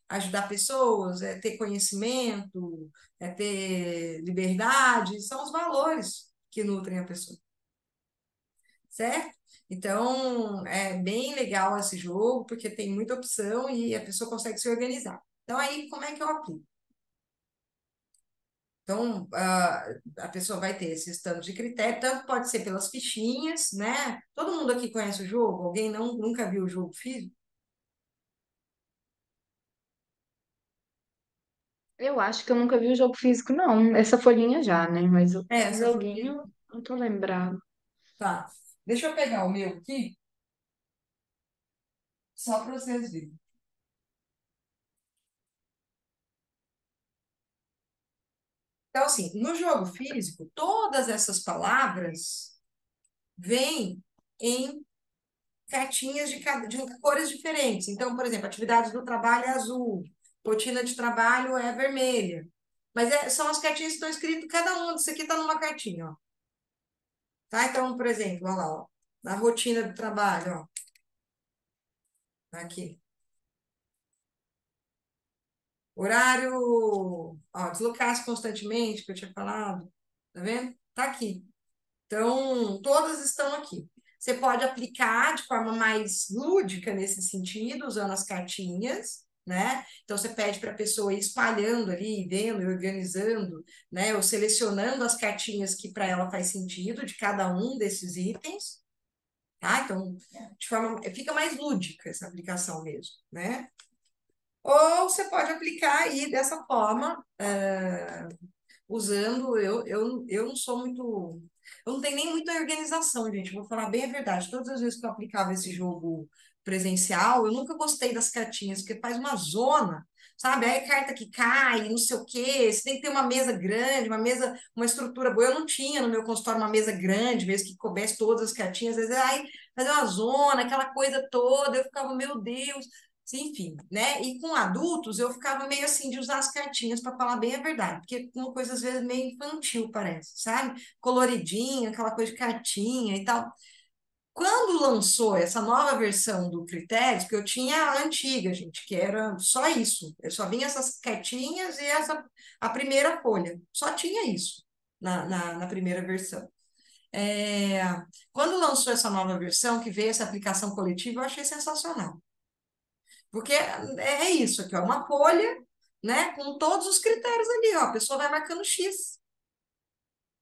Ajudar pessoas, é ter conhecimento, é ter liberdade. São os valores que nutrem a pessoa, certo? Então, é bem legal esse jogo, porque tem muita opção e a pessoa consegue se organizar. Então, aí, como é que eu aplico? Então, a pessoa vai ter esses tantos de critério, tanto pode ser pelas fichinhas, né? Todo mundo aqui conhece o jogo? Alguém nunca viu o jogo físico? eu acho que eu nunca vi o jogo físico, não. Essa folhinha já, né? Mas o Essa folhinha. joguinho, não tô lembrado. Tá. Deixa eu pegar o meu aqui, só para vocês verem. Então, assim, no jogo físico, todas essas palavras vêm em cartinhas de cores diferentes. Então, por exemplo, atividades do trabalho é azul, rotina de trabalho é vermelha. Mas são as cartinhas que estão escritas, cada uma, isso aqui está numa cartinha, ó. Tá? Então, por exemplo, olha lá, ó, na rotina do trabalho, ó, tá aqui. Horário, ó, deslocar-se constantemente, que eu tinha falado, tá vendo? Tá aqui. Então, todas estão aqui. Você pode aplicar de forma mais lúdica nesse sentido, usando as cartinhas, né? Então, você pede para a pessoa ir espalhando ali, vendo e organizando, né? Ou selecionando as cartinhas que para ela faz sentido de cada um desses itens, tá? Então, de forma, fica mais lúdica essa aplicação mesmo, né? Ou você pode aplicar aí dessa forma, usando, eu não sou muito, eu não tenho nem muita organização, gente, vou falar bem a verdade. Todas as vezes que eu aplicava esse jogo presencial, eu nunca gostei das cartinhas, porque faz uma zona, sabe? Aí carta que cai, não sei o quê, você tem que ter uma mesa grande, uma mesa, uma estrutura boa. Eu não tinha no meu consultório uma mesa grande, mesmo que coubesse todas as cartinhas, às vezes, aí fazer uma zona, aquela coisa toda, eu ficava, meu Deus. Enfim, né? E com adultos eu ficava meio assim de usar as cartinhas para falar bem a verdade, porque uma coisa às vezes meio infantil parece, sabe? Coloridinha, aquela coisa de cartinha e tal. Quando lançou essa nova versão do Critérios, porque eu tinha a antiga, gente, que era só isso, eu só vinha essas cartinhas e a primeira folha, só tinha isso na primeira versão. É, quando lançou essa nova versão, que veio essa aplicação coletiva, eu achei sensacional. Porque é isso aqui, ó, uma folha, né, com todos os critérios ali, ó, a pessoa vai marcando X.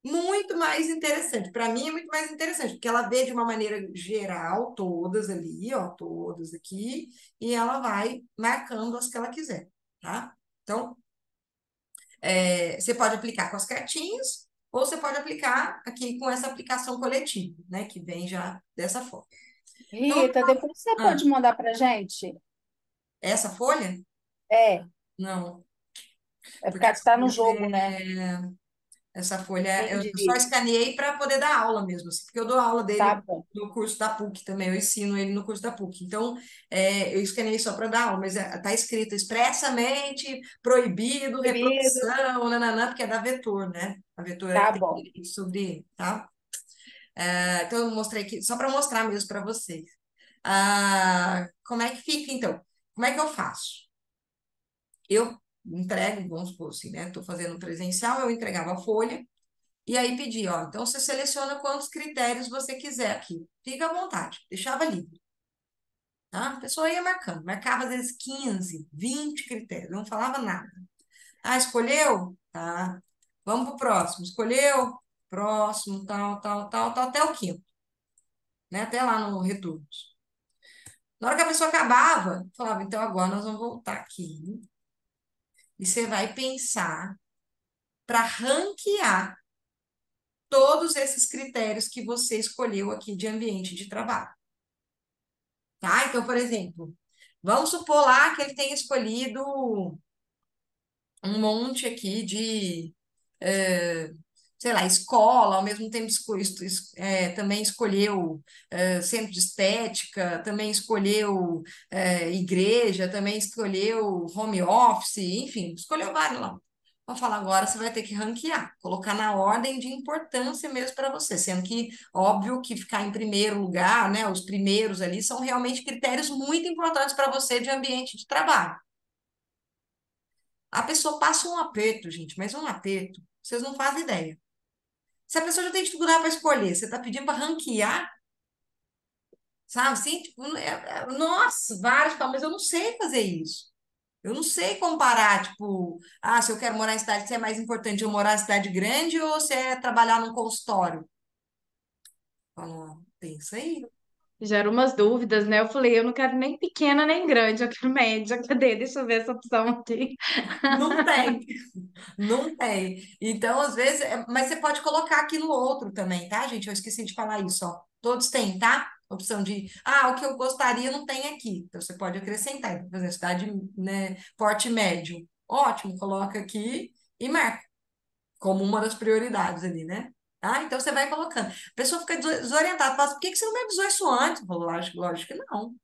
Muito mais interessante. Para mim é muito mais interessante, porque ela vê de uma maneira geral, todas ali, ó, todas aqui, e ela vai marcando as que ela quiser, tá? Então, você pode aplicar com as cartinhas, ou você pode aplicar aqui com essa aplicação coletiva, né, que vem já dessa forma. Então, Rita, depois você ah, pode mandar para gente? essa folha? É, Não, é porque porque essa está no folha jogo, né? essa folha, eu só Entendi. escaneei para poder dar aula mesmo, assim, porque eu dou aula Tá dele bom. no curso da PUC também, eu ensino ele no curso da PUC. Então, eu escaneei só para dar aula, mas está escrito expressamente proibido Querido, reprodução, nananã, porque é da Vetor, né? A Vetor é que tá tem bom. direito sobre ele, tá? Então, eu mostrei aqui, só para mostrar mesmo para vocês. Como é que fica, então? Como é que eu faço? Eu entrego, vamos supor assim, né? Estou fazendo presencial, eu entregava a folha, e aí pedi, ó, então você seleciona quantos critérios você quiser aqui. Fica à vontade, deixava livre, tá? A pessoa ia marcando, marcava às vezes 15, 20 critérios, não falava nada. Ah, escolheu? Tá. Vamos pro próximo. Escolheu? Próximo, tal, tal, tal, tal, até o quinto, né? Até lá no retorno. Na hora que a pessoa acabava, falava, então agora nós vamos voltar aqui e você vai pensar para ranquear todos esses critérios que você escolheu aqui de ambiente de trabalho. Tá? Então, por exemplo, vamos supor lá que ele tenha escolhido um monte aqui de, eh, sei lá, escola, ao mesmo tempo também escolheu centro de estética, também escolheu igreja, também escolheu home office, enfim, escolheu vários lá. Vou falar agora, você vai ter que ranquear, colocar na ordem de importância mesmo para você, sendo que, óbvio, que ficar em primeiro lugar, né, os primeiros ali são realmente critérios muito importantes para você de ambiente de trabalho. A pessoa passa um aperto, gente, mas um aperto, vocês não fazem ideia. Se a pessoa já tem dificuldade para escolher, você está pedindo para ranquear, sabe? Assim, tipo, nossa, vários falam, mas eu não sei fazer isso. Eu não sei comparar, tipo, se eu quero morar em cidade, se é mais importante eu morar em cidade grande ou se é trabalhar num consultório. Falo, pensa aí. Gera umas dúvidas, né? Eu falei, eu não quero nem pequena nem grande, eu quero média. Cadê? Deixa eu ver essa opção aqui. Não tem. Não tem. Então, às vezes, mas você pode colocar aqui no outro também, tá, gente? Eu esqueci de falar isso, ó. Todos têm, tá? Opção de, o que eu gostaria não tem aqui. Então, você pode acrescentar. Então, por exemplo, cidade, né, porte médio. Ótimo, coloca aqui e marca como uma das prioridades ali, né? Tá? Então, você vai colocando. A pessoa fica desorientada, fala assim, por que que você não me avisou isso antes? Eu falo, lógico que não.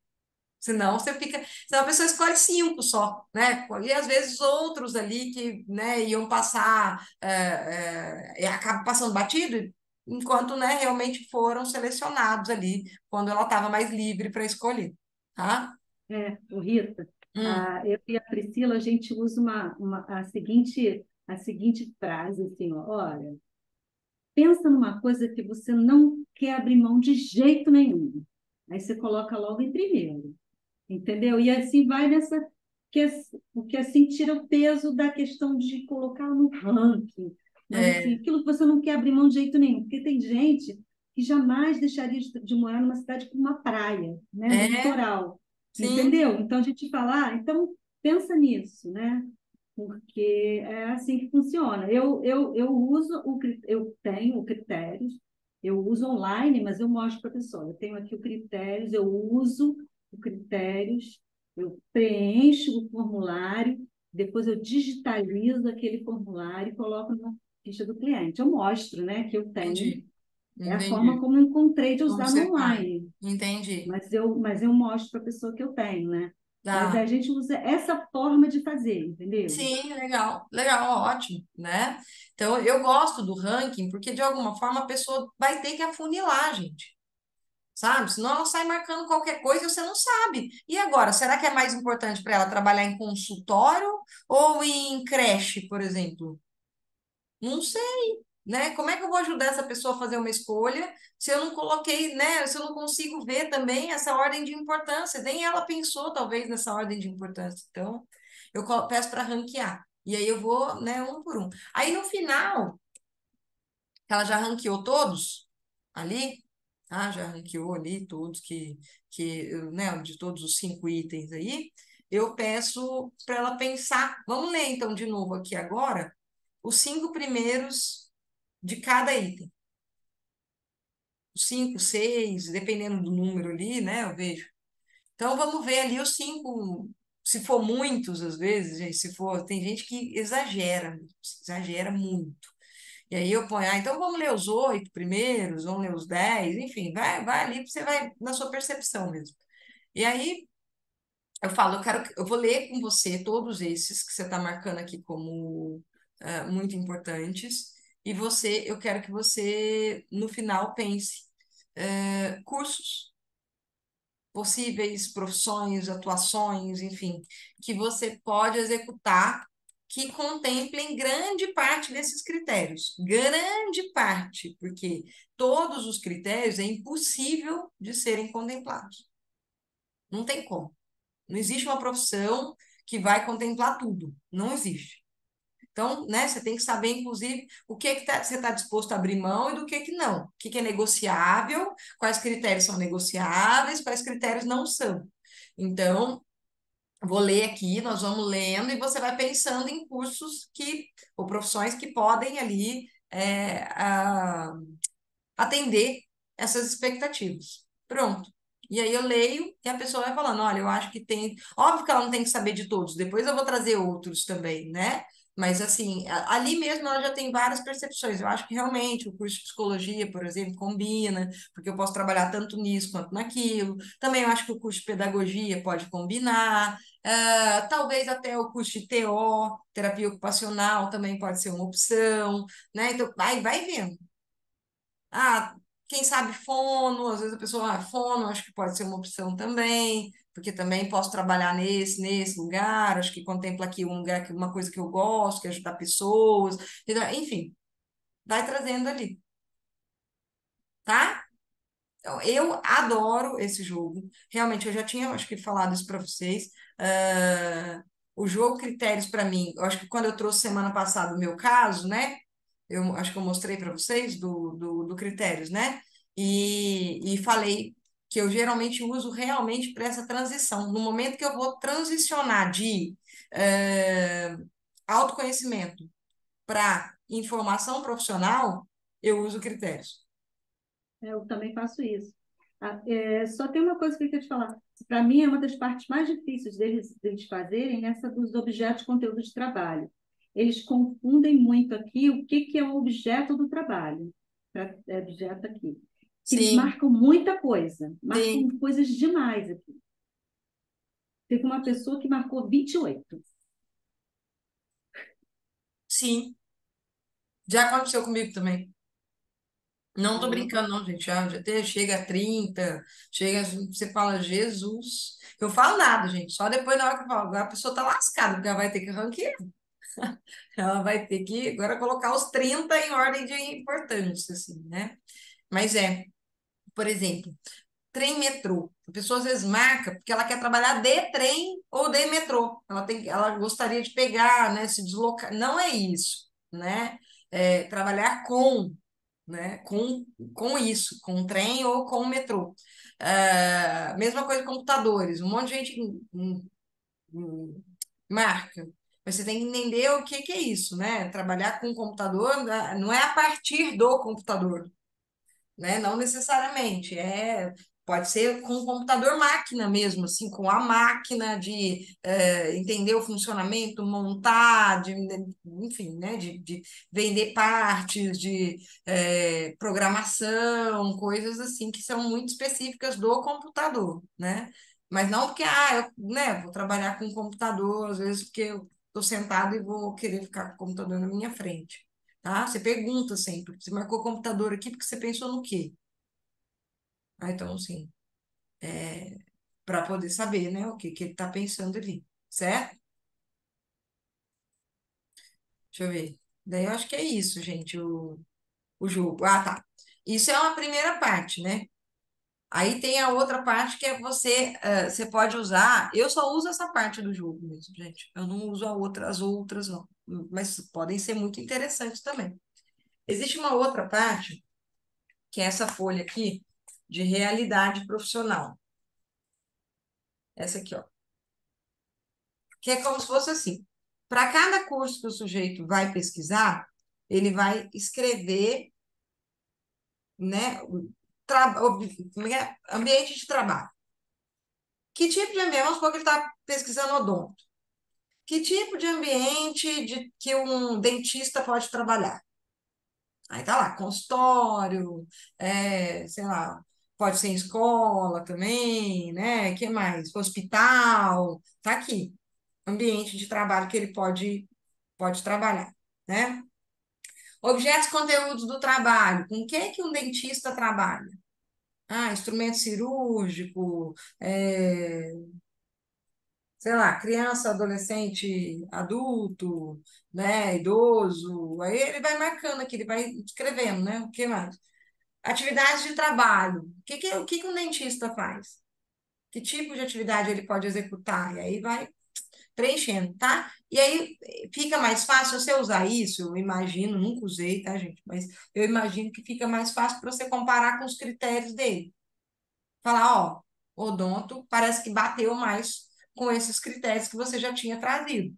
Senão você fica, senão a pessoa escolhe cinco só, né? E às vezes outros ali que, né, iam passar, e acaba passando batido, enquanto, né, realmente foram selecionados ali, quando ela estava mais livre para escolher, tá? O Rita, Hum, Eu e a Priscila, a gente usa a seguinte frase, assim, ó, olha, pensa numa coisa que você não quer abrir mão de jeito nenhum. Aí você coloca logo em primeiro, entendeu? E assim vai nessa, porque assim tira o peso da questão de colocar no ranking. Mas assim, é, aquilo que você não quer abrir mão de jeito nenhum, porque tem gente que jamais deixaria de morar numa cidade com uma praia, né, no é, litoral, sim, entendeu? Então a gente fala, então pensa nisso, né? Porque é assim que funciona. Eu tenho critérios, eu uso online, mas eu mostro para a pessoa. Eu tenho aqui os critérios, eu uso os critérios, eu preencho o formulário, depois eu digitalizo aquele formulário e coloco na ficha do cliente. Eu mostro, né, que eu tenho. entendi, É a forma entendi. como eu encontrei de Como usar no você faz? online, Entendi. mas eu mostro para a pessoa que eu tenho, né? Mas a Tá. gente usa essa forma de fazer, entendeu? Sim, legal, legal, ótimo, né? Então, eu gosto do ranking porque, de alguma forma, a pessoa vai ter que afunilar, gente, sabe? Senão ela sai marcando qualquer coisa e você não sabe. E agora, será que é mais importante para ela trabalhar em consultório ou em creche, por exemplo? Não sei, né? Como é que eu vou ajudar essa pessoa a fazer uma escolha se eu não coloquei, né? Se eu não consigo ver também essa ordem de importância? Nem ela pensou, talvez, nessa ordem de importância. Então, eu peço para ranquear. E aí eu vou, né, um por um. Aí no final, que ela já ranqueou todos ali, já ranqueou ali todos né, de todos os 5 itens aí, eu peço para ela pensar. Vamos ler então de novo aqui agora os 5 primeiros de cada item. Os 5, 6, dependendo do número ali, né? Eu vejo. Então vamos ver ali os 5, se for muitos, às vezes, gente, se for, tem gente que exagera muito. E aí eu ponho, então vamos ler os 8 primeiros, vamos ler os 10, enfim, vai ali, você vai na sua percepção mesmo. E aí eu falo, eu vou ler com você todos esses que você está marcando aqui como muito importantes, e eu quero que você, no final, pense cursos, possíveis profissões, atuações, enfim, que você pode executar que contemplem grande parte desses critérios. Grande parte, porque todos os critérios é impossível de serem contemplados. Não tem como. Não existe uma profissão que vai contemplar tudo. Não existe. Então, né, você tem que saber, inclusive, o que você está disposto a abrir mão e do que não. O que é negociável, quais critérios são negociáveis, quais critérios não são. Então, vou ler aqui, nós vamos lendo e você vai pensando em cursos ou profissões que podem ali atender essas expectativas. Pronto. E aí eu leio e a pessoa vai falando, olha, eu acho que tem. Óbvio que ela não tem que saber de todos, depois eu vou trazer outros também, né? Mas assim, ali mesmo ela já tem várias percepções. Eu acho que realmente o curso de psicologia, por exemplo, combina, porque eu posso trabalhar tanto nisso quanto naquilo. Também eu acho que o curso de pedagogia pode combinar. Talvez até o curso de TO, terapia ocupacional, também pode ser uma opção, né? Então, vai vendo. Ah, quem sabe fono, às vezes a pessoa, fono, acho que pode ser uma opção também, porque também posso trabalhar nesse lugar, acho que contempla aqui um lugar, uma coisa que eu gosto, que é ajudar pessoas, entendeu? Enfim, vai trazendo ali, tá? Então, eu adoro esse jogo. Realmente, eu já tinha, acho que, falado isso para vocês. O jogo Critérios, para mim, eu acho que quando eu trouxe semana passada o meu caso, né? Eu acho que eu mostrei para vocês do Critérios, né? E falei que eu geralmente uso realmente para essa transição. No momento que eu vou transicionar de autoconhecimento para informação profissional, eu uso critérios. Eu também faço isso. Só tem uma coisa que eu queria te falar. Para mim, é uma das partes mais difíceis deles fazerem essa dos objetos de conteúdo de trabalho. Eles confundem muito aqui o que é o objeto do trabalho. Objeto aqui. Que eles Sim, marcam muita coisa, sim, marcam coisas demais aqui. Teve uma pessoa que marcou 28. sim. Já aconteceu comigo também. Não tô Aí eu, brincando, não, gente. Já chega a 30, chega, você fala, Jesus. Eu falo nada, gente. Só depois, na hora que eu falo, agora a pessoa tá lascada, porque ela vai ter que ranquear. Ela vai ter que agora colocar os 30 em ordem de importância, assim, né? Mas por exemplo, trem-metrô. A pessoa às vezes marca porque ela quer trabalhar de trem ou de metrô. Ela gostaria de pegar, né, se deslocar. Não é isso, né? É trabalhar né, com isso, com trem ou com metrô. Mesma coisa com computadores. Um monte de gente marca. Mas você tem que entender o que que é isso, né? Trabalhar com computador não é a partir do computador, né? Não necessariamente, pode ser com o computador máquina mesmo, assim, com a máquina de entender o funcionamento, montar, enfim, né? De vender partes, de programação, coisas assim que são muito específicas do computador, né? Mas não porque, né, vou trabalhar com computador, às vezes porque eu estou sentado e vou querer ficar com o computador na minha frente. Tá? Você pergunta sempre, você marcou o computador aqui porque você pensou no quê? Então, assim, para poder saber, né, o que que ele está pensando ali, certo? Deixa eu ver. Daí eu acho que é isso, gente, o jogo. Ah, tá. Isso é uma primeira parte, né? Aí tem a outra parte que é você pode usar. Eu só uso essa parte do jogo mesmo, gente. Eu não uso as outras, não. Mas podem ser muito interessantes também. Existe uma outra parte, que é essa folha aqui, de realidade profissional. Essa aqui, ó. Que é como se fosse assim. Para cada curso que o sujeito vai pesquisar, ele vai escrever, né, como é que é? Ambiente de trabalho. Que tipo de ambiente? Vamos supor que ele está pesquisando odonto. Que tipo de ambiente que um dentista pode trabalhar? Aí tá lá, consultório, sei lá, pode ser em escola também, né? Que mais? Hospital, tá aqui. Ambiente de trabalho que ele pode trabalhar, né? Objetos e conteúdos do trabalho. Com o que que um dentista trabalha? Instrumento cirúrgico, sei lá, criança, adolescente, adulto, né, idoso. Aí ele vai marcando aqui, ele vai escrevendo, né? O que mais? Atividades de trabalho. O que que um dentista faz? Que tipo de atividade ele pode executar? E aí vai preenchendo, tá? E aí fica mais fácil você usar isso, eu imagino, nunca usei, tá, gente? Mas eu imagino que fica mais fácil para você comparar com os critérios dele. Falar, ó, odonto parece que bateu mais com esses critérios que você já tinha trazido,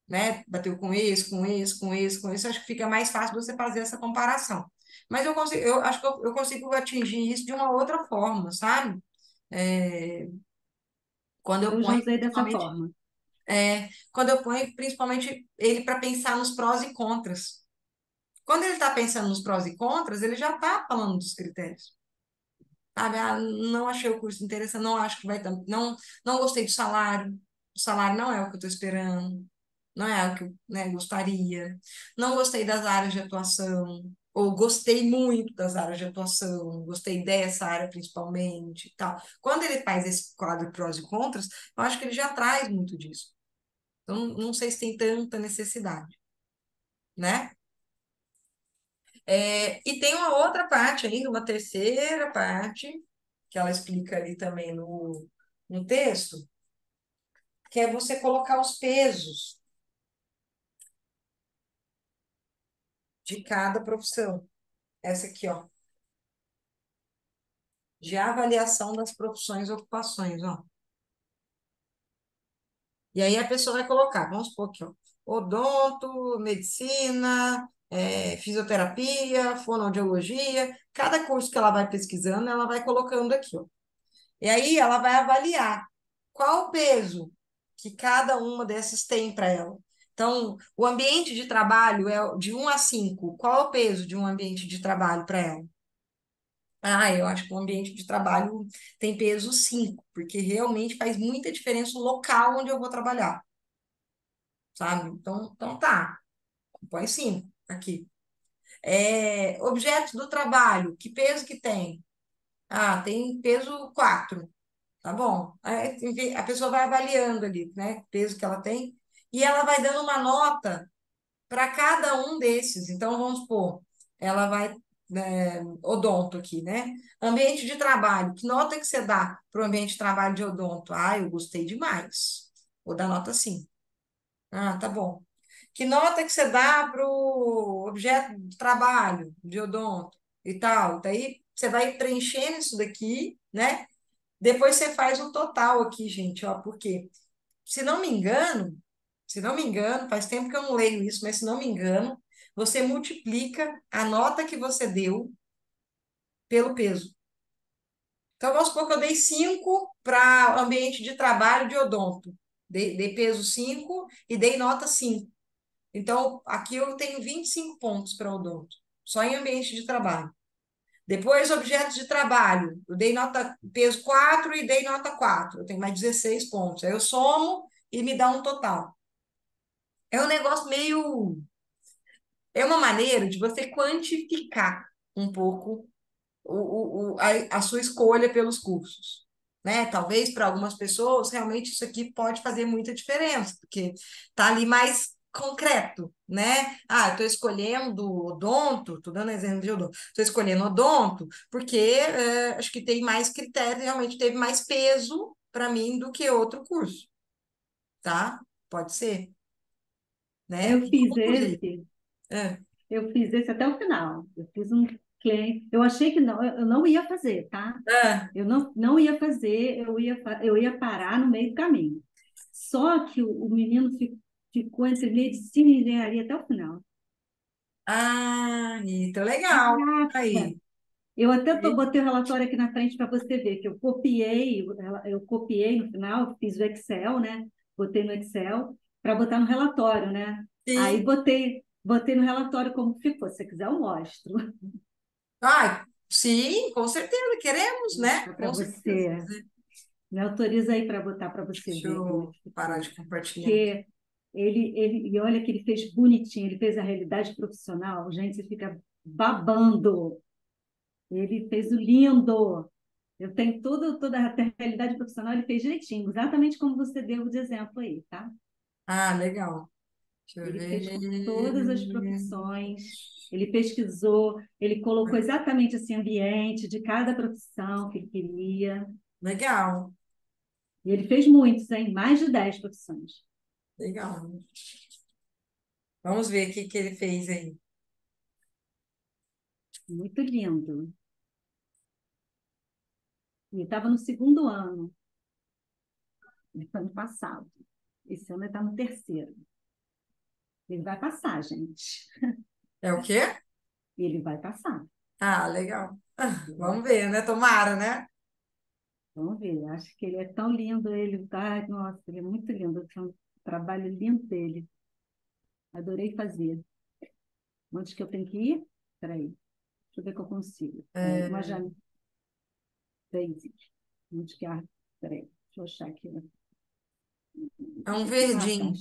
né? Bateu com esse, com esse, com esse, com esse, acho que fica mais fácil você fazer essa comparação. Mas eu acho que eu consigo atingir isso de uma outra forma, sabe? É, quando eu eu já ponho, usei dessa principalmente forma. quando eu ponho principalmente ele para pensar nos prós e contras. Quando ele está pensando nos prós e contras, ele já está falando dos critérios. Sabe? Não achei o curso interessante, não acho que vai dar. Não, não gostei do salário. O salário não é o que eu estou esperando, não é o que eu, né, gostaria. Não gostei das áreas de atuação, ou gostei muito das áreas de atuação, gostei dessa área principalmente e tal. Quando ele faz esse quadro de prós e contras, eu acho que ele já traz muito disso. Então, não sei se tem tanta necessidade, né? E tem uma outra parte ainda, uma terceira parte, que ela explica ali também no texto, que é você colocar os pesos de cada profissão. Essa aqui, ó, de avaliação das profissões e ocupações, ó. E aí a pessoa vai colocar, vamos supor aqui, ó, odonto, medicina, fisioterapia, fonoaudiologia, cada curso que ela vai pesquisando, ela vai colocando aqui, ó. E aí ela vai avaliar qual o peso que cada uma dessas tem para ela. Então, o ambiente de trabalho é de 1 a 5. Qual é o peso de um ambiente de trabalho para ela? Eu acho que o ambiente de trabalho tem peso 5, porque realmente faz muita diferença o local onde eu vou trabalhar, sabe? Então tá, põe 5 aqui. Objetos do trabalho, que peso que tem? Ah, tem peso 4, tá bom. Aí, a pessoa vai avaliando ali, né, o peso que ela tem, e ela vai dando uma nota para cada um desses. Então, vamos supor, ela vai, odonto aqui, né? Ambiente de trabalho, que nota que você dá para o ambiente de trabalho de odonto? Ah, eu gostei demais. Vou dar nota 5. Ah, tá bom. Que nota que você dá para o objeto de trabalho de odonto e tal? Daí você vai preenchendo isso daqui, né? Depois você faz o total aqui, gente, ó, porque se não me engano, se não me engano, faz tempo que eu não leio isso, mas se não me engano, você multiplica a nota que você deu pelo peso. Então, vamos supor que eu dei 5 para ambiente de trabalho de odonto. Dei peso 5 e dei nota 5. Então, aqui eu tenho 25 pontos para odonto, só em ambiente de trabalho. Depois, objetos de trabalho. Eu dei nota, peso 4 e dei nota 4. Eu tenho mais 16 pontos. Aí eu somo e me dá um total. É um negócio meio. É uma maneira de você quantificar um pouco a sua escolha pelos cursos, né? Talvez para algumas pessoas realmente isso aqui pode fazer muita diferença, porque tá ali mais concreto, né? Ah, estou escolhendo odonto, estou dando exemplo de odonto, estou escolhendo odonto porque acho que tem mais critério, realmente teve mais peso para mim do que outro curso, tá? Pode ser, né? Eu fiz Inclusive, esse, é, eu fiz esse até o final. Eu fiz um cliente, eu achei que não, eu não ia fazer, tá? é, Eu não ia fazer, eu ia parar no meio do caminho. Só que o menino ficou entre medicina e engenharia até o final. ah, então legal. Caraca! Aí. Eu até botei o relatório aqui na frente para você ver, que eu copiei no final, fiz o Excel, né? Botei no Excel para botar no relatório, né? Aí Sim. botei no relatório como ficou. Se você quiser, eu mostro. Ah, sim, com certeza, queremos, Vou né? mostrar para Com certeza. você. Me autoriza aí para botar para você Deixa ver como é eu que parar ficou. de compartilhar aqui. Porque e olha que ele fez bonitinho, ele fez a realidade profissional, gente, você fica babando. Ele fez o lindo. Eu tenho toda a realidade profissional, ele fez direitinho, exatamente como você deu de exemplo aí, tá? Ah, legal. Deixa eu Ele fez com todas as ver. profissões, ele pesquisou, ele colocou exatamente esse ambiente de cada profissão que ele queria. Legal, E ele fez muitos, hein? Mais de 10 profissões. legal. Vamos ver o que que ele fez aí. Muito lindo. Ele estava no segundo ano, ele foi ano passado. Esse ano ele está no terceiro. Ele vai passar, gente. É o quê? Ele vai passar. Ah, legal. Ah, Ele vai vamos ver, né? passar. Tomara, né? Vamos ver. Acho que ele é tão lindo, ele tá. Nossa, ele é muito lindo. Foi um trabalho lindo dele. Adorei fazer. Onde que eu tenho que ir? Espera aí. Deixa eu ver que eu consigo. Uma É, janela basic. Onde que é? Espera aí. Deixa eu achar aqui, né? é um Ah, tá. verdinho.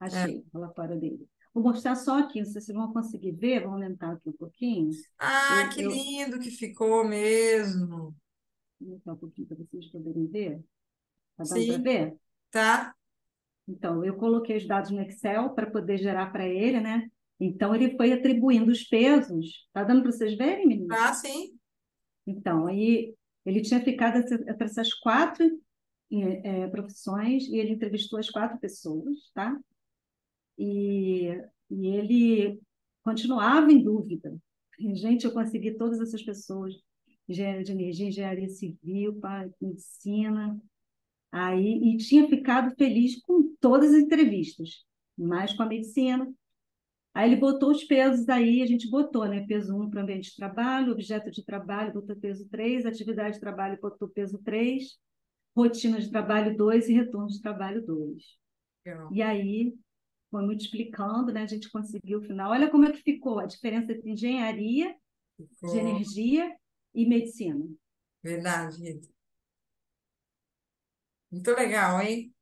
É. Achei o relatório dele. Vou mostrar só aqui, não sei se vocês vão conseguir ver. Vou aumentar aqui um pouquinho. Ah, que Eu lindo que ficou mesmo. vou aumentar um pouquinho para vocês poderem ver. Tá dando para Sim, ver? tá? Então, eu coloquei os dados no Excel para poder gerar para ele, né? Então, ele foi atribuindo os pesos. Tá dando para vocês verem, Tá, meninas? sim. Então, aí ele tinha ficado entre essas quatro profissões e ele entrevistou as quatro pessoas, tá? E, e ele continuava em dúvida. Gente, eu consegui todas essas pessoas, engenharia de energia, engenharia civil, medicina, aí, e tinha ficado feliz com todas as entrevistas, mais com a medicina. Aí ele botou os pesos aí, a gente botou, né? Peso 1 para ambiente de trabalho, objeto de trabalho, botou peso 3, atividade de trabalho, botou peso 3, rotina de trabalho 2 e retorno de trabalho 2. Legal. E aí foi multiplicando, né? A gente conseguiu o final. Olha como é que ficou a diferença entre engenharia de Ficou energia e medicina. verdade, Rita. Muito legal, hein?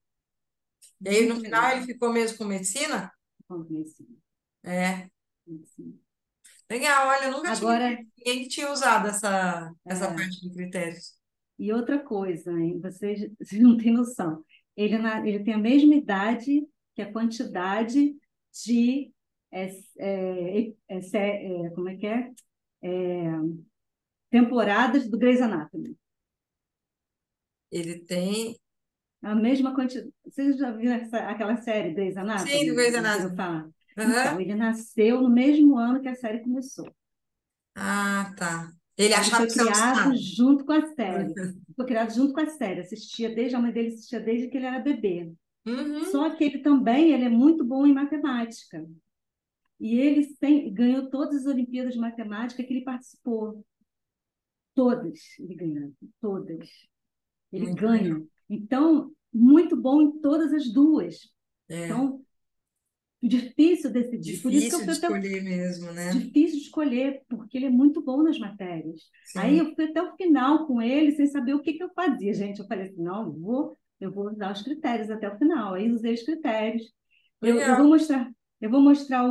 E aí, no Muito final, legal. ele ficou mesmo com medicina? Falando medicina, É. medicina. Legal, olha, eu nunca tinha Agora, visto ninguém que tinha usado essa é, parte de critérios. e outra coisa, hein? Vocês não têm noção. Ele tem a mesma idade que a quantidade de como é que é? É, temporadas do Grey's Anatomy. Ele tem. A mesma quantidade. Vocês já viram aquela série Grey's Sim, do Anatomy? Grey's Ouviram Anatomy. falar? Então, Aham. ele nasceu no mesmo ano que a série começou. Ah, tá. Ele Ele achava foi que você criado gostava. junto com a série. Foi criado junto com a série. A mãe dele assistia desde que ele era bebê. Uhum. Só que ele é muito bom em matemática. E ganhou todas as Olimpíadas de Matemática que ele participou. Todas ele ganhou, todas. Ele Muito legal. ganha. Então, muito bom em todas as duas. É Então, difícil decidir. Por isso que eu difícil de fui até escolher mesmo, né? difícil de escolher, porque ele é muito bom nas matérias. Aí Sim. eu fui até o final com ele, sem saber o que que eu fazia, gente. Eu falei assim, não, eu vou usar os critérios até o final. Aí usei os critérios. Eu vou Legal. mostrar, eu vou mostrar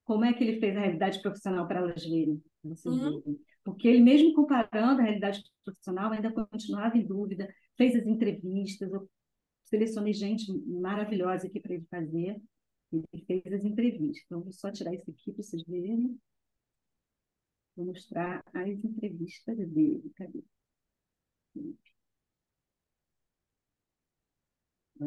como é que ele fez a realidade profissional para elas verem, para vocês Uhum. verem. Porque ele mesmo comparando a realidade profissional ainda continuava em dúvida, fez as entrevistas, eu selecionei gente maravilhosa aqui para ele fazer. Ele fez as entrevistas. Então, vou só tirar isso aqui para vocês verem. Vou mostrar as entrevistas dele. Cadê? Ah,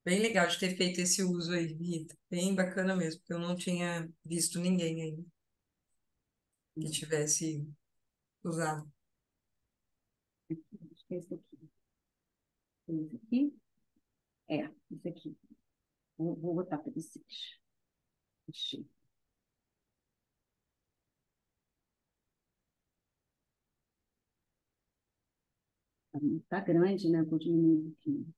Bem legal de ter feito esse uso aí, Rita. Bem bacana mesmo, porque eu não tinha visto ninguém aí que tivesse usado. acho que é esse aqui. Esse aqui? É, esse aqui. Vou botar para vocês. Deixa tá grande, né? Vou diminuir um pouquinho.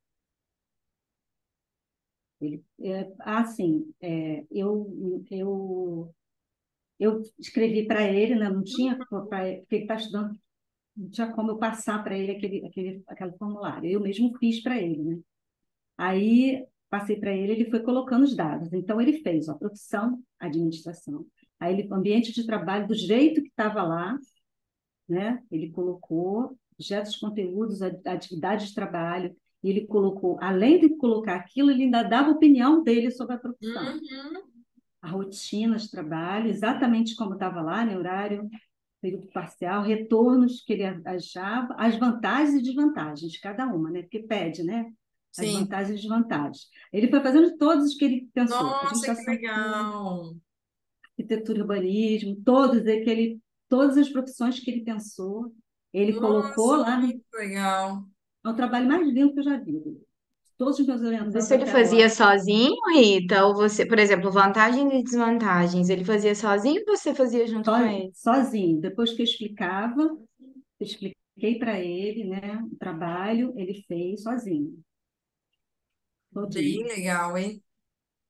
Eu escrevi para ele, né? Não tinha, porque ele está estudando, não tinha como eu passar para ele aquele formulário. Eu mesmo fiz para ele, né? Aí passei para ele, ele foi colocando os dados. Então ele fez, ó, profissão, administração. Aí ele, ambiente de trabalho do jeito que estava lá, né? Ele colocou objetos, conteúdos, atividades de trabalho. E ele colocou, além de colocar aquilo, ele ainda dava a opinião dele sobre a profissão. Uhum. A rotina de trabalho, exatamente como estava lá, né? Horário, período parcial, retornos que ele achava, as vantagens e desvantagens de cada uma, né? Porque pede, né? As Sim. vantagens e desvantagens. Ele foi fazendo todos os que ele pensou, Nossa, que administração pública, legal. arquitetura e urbanismo, todas as profissões que ele pensou, ele colocou Nossa, lá muito legal. é o trabalho mais lindo que eu já vi. Todos os meus orientandos Isso ele até fazia agora, sozinho, Rita? Ou você, por exemplo, vantagens e desvantagens, ele fazia sozinho ou você fazia junto com ele? sozinho. Depois que eu explicava, eu expliquei para ele, né, o trabalho, ele fez sozinho, Bem todinho. legal, hein?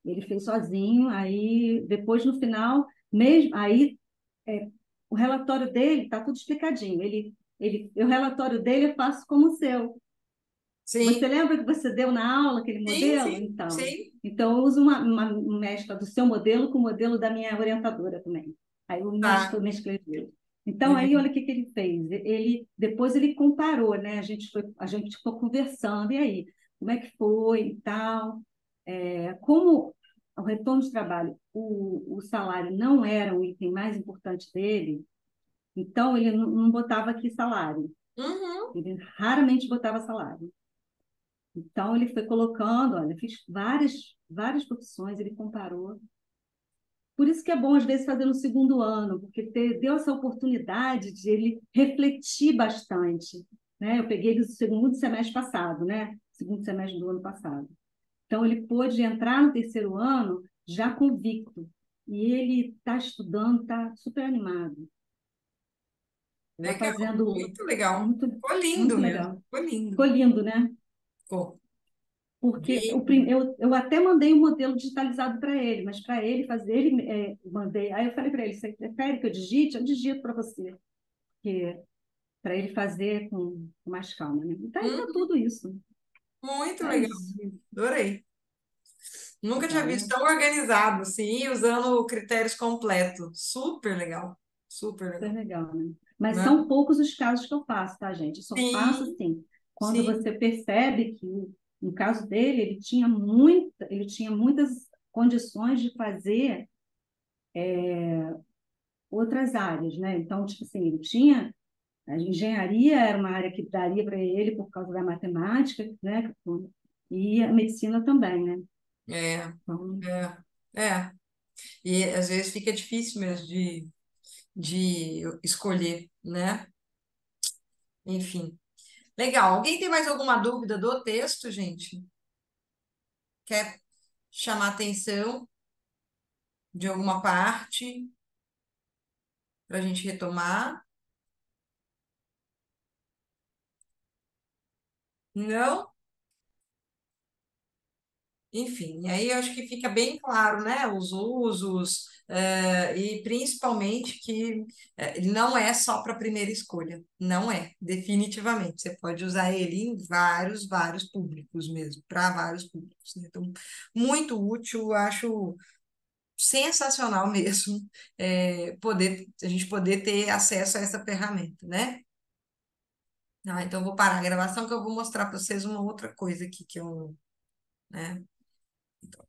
Ele fez sozinho, aí depois no final, mesmo aí é, o relatório dele está tudo explicadinho. O relatório dele eu faço como o seu. Você Sim, lembra que você deu na aula aquele sim, modelo? sim, sim. Então eu uso uma mescla do seu modelo com o modelo da minha orientadora também. Aí eu Tá. mesclei ele. Então aí Legal. olha o que ele fez. Depois ele comparou, né? A gente ficou conversando e aí como é que foi e tal. Como o retorno de trabalho, o salário não era o item mais importante dele, então ele não botava aqui salário. Uhum. Ele raramente botava salário. Então, ele foi colocando, olha, fiz várias profissões, ele comparou. Por isso que é bom, às vezes, fazer no segundo ano, porque deu essa oportunidade de ele refletir bastante. Né? Eu peguei ele do segundo semestre passado, né? Segundo semestre do ano passado. Então, ele pôde entrar no terceiro ano já convicto. E ele está estudando, está super animado. Está Legal, fazendo muito legal. muito, Ficou lindo muito mesmo. legal. Ficou lindo. Ficou lindo, né? Ficou. Porque de... eu até mandei um modelo digitalizado para ele, mas para ele fazer, mandei. Aí eu falei para ele: você prefere que eu digite? Eu digito para você, para ele fazer com mais calma, né? Então, aí tá Hum, tudo isso. muito É legal. isso. Adorei. Nunca tinha Legal, visto né? tão organizado assim, e usando critérios completos. Super legal. Super Super legal. legal, né? Mas Né? são poucos os casos que eu faço, tá, gente? Eu só faço Sim, assim, quando sim. você percebe que, no caso dele, ele tinha muitas condições de fazer outras áreas, né? Então, tipo assim, ele tinha a engenharia era uma área que daria para ele por causa da matemática, né? E a medicina também, né? É, Então, é. E às vezes fica difícil mesmo de escolher, né? Enfim. Legal. Alguém tem mais alguma dúvida do texto, gente? Quer chamar atenção de alguma parte para a gente retomar? Não? Enfim, e aí eu acho que fica bem claro, né, os usos, e principalmente que ele não é só para primeira escolha, não é, definitivamente. Você pode usar ele em vários públicos mesmo, para vários públicos, né? Então, muito útil, eu acho sensacional mesmo, a gente poder ter acesso a essa ferramenta, né? Ah, então eu vou parar a gravação que eu vou mostrar para vocês uma outra coisa aqui que eu, né?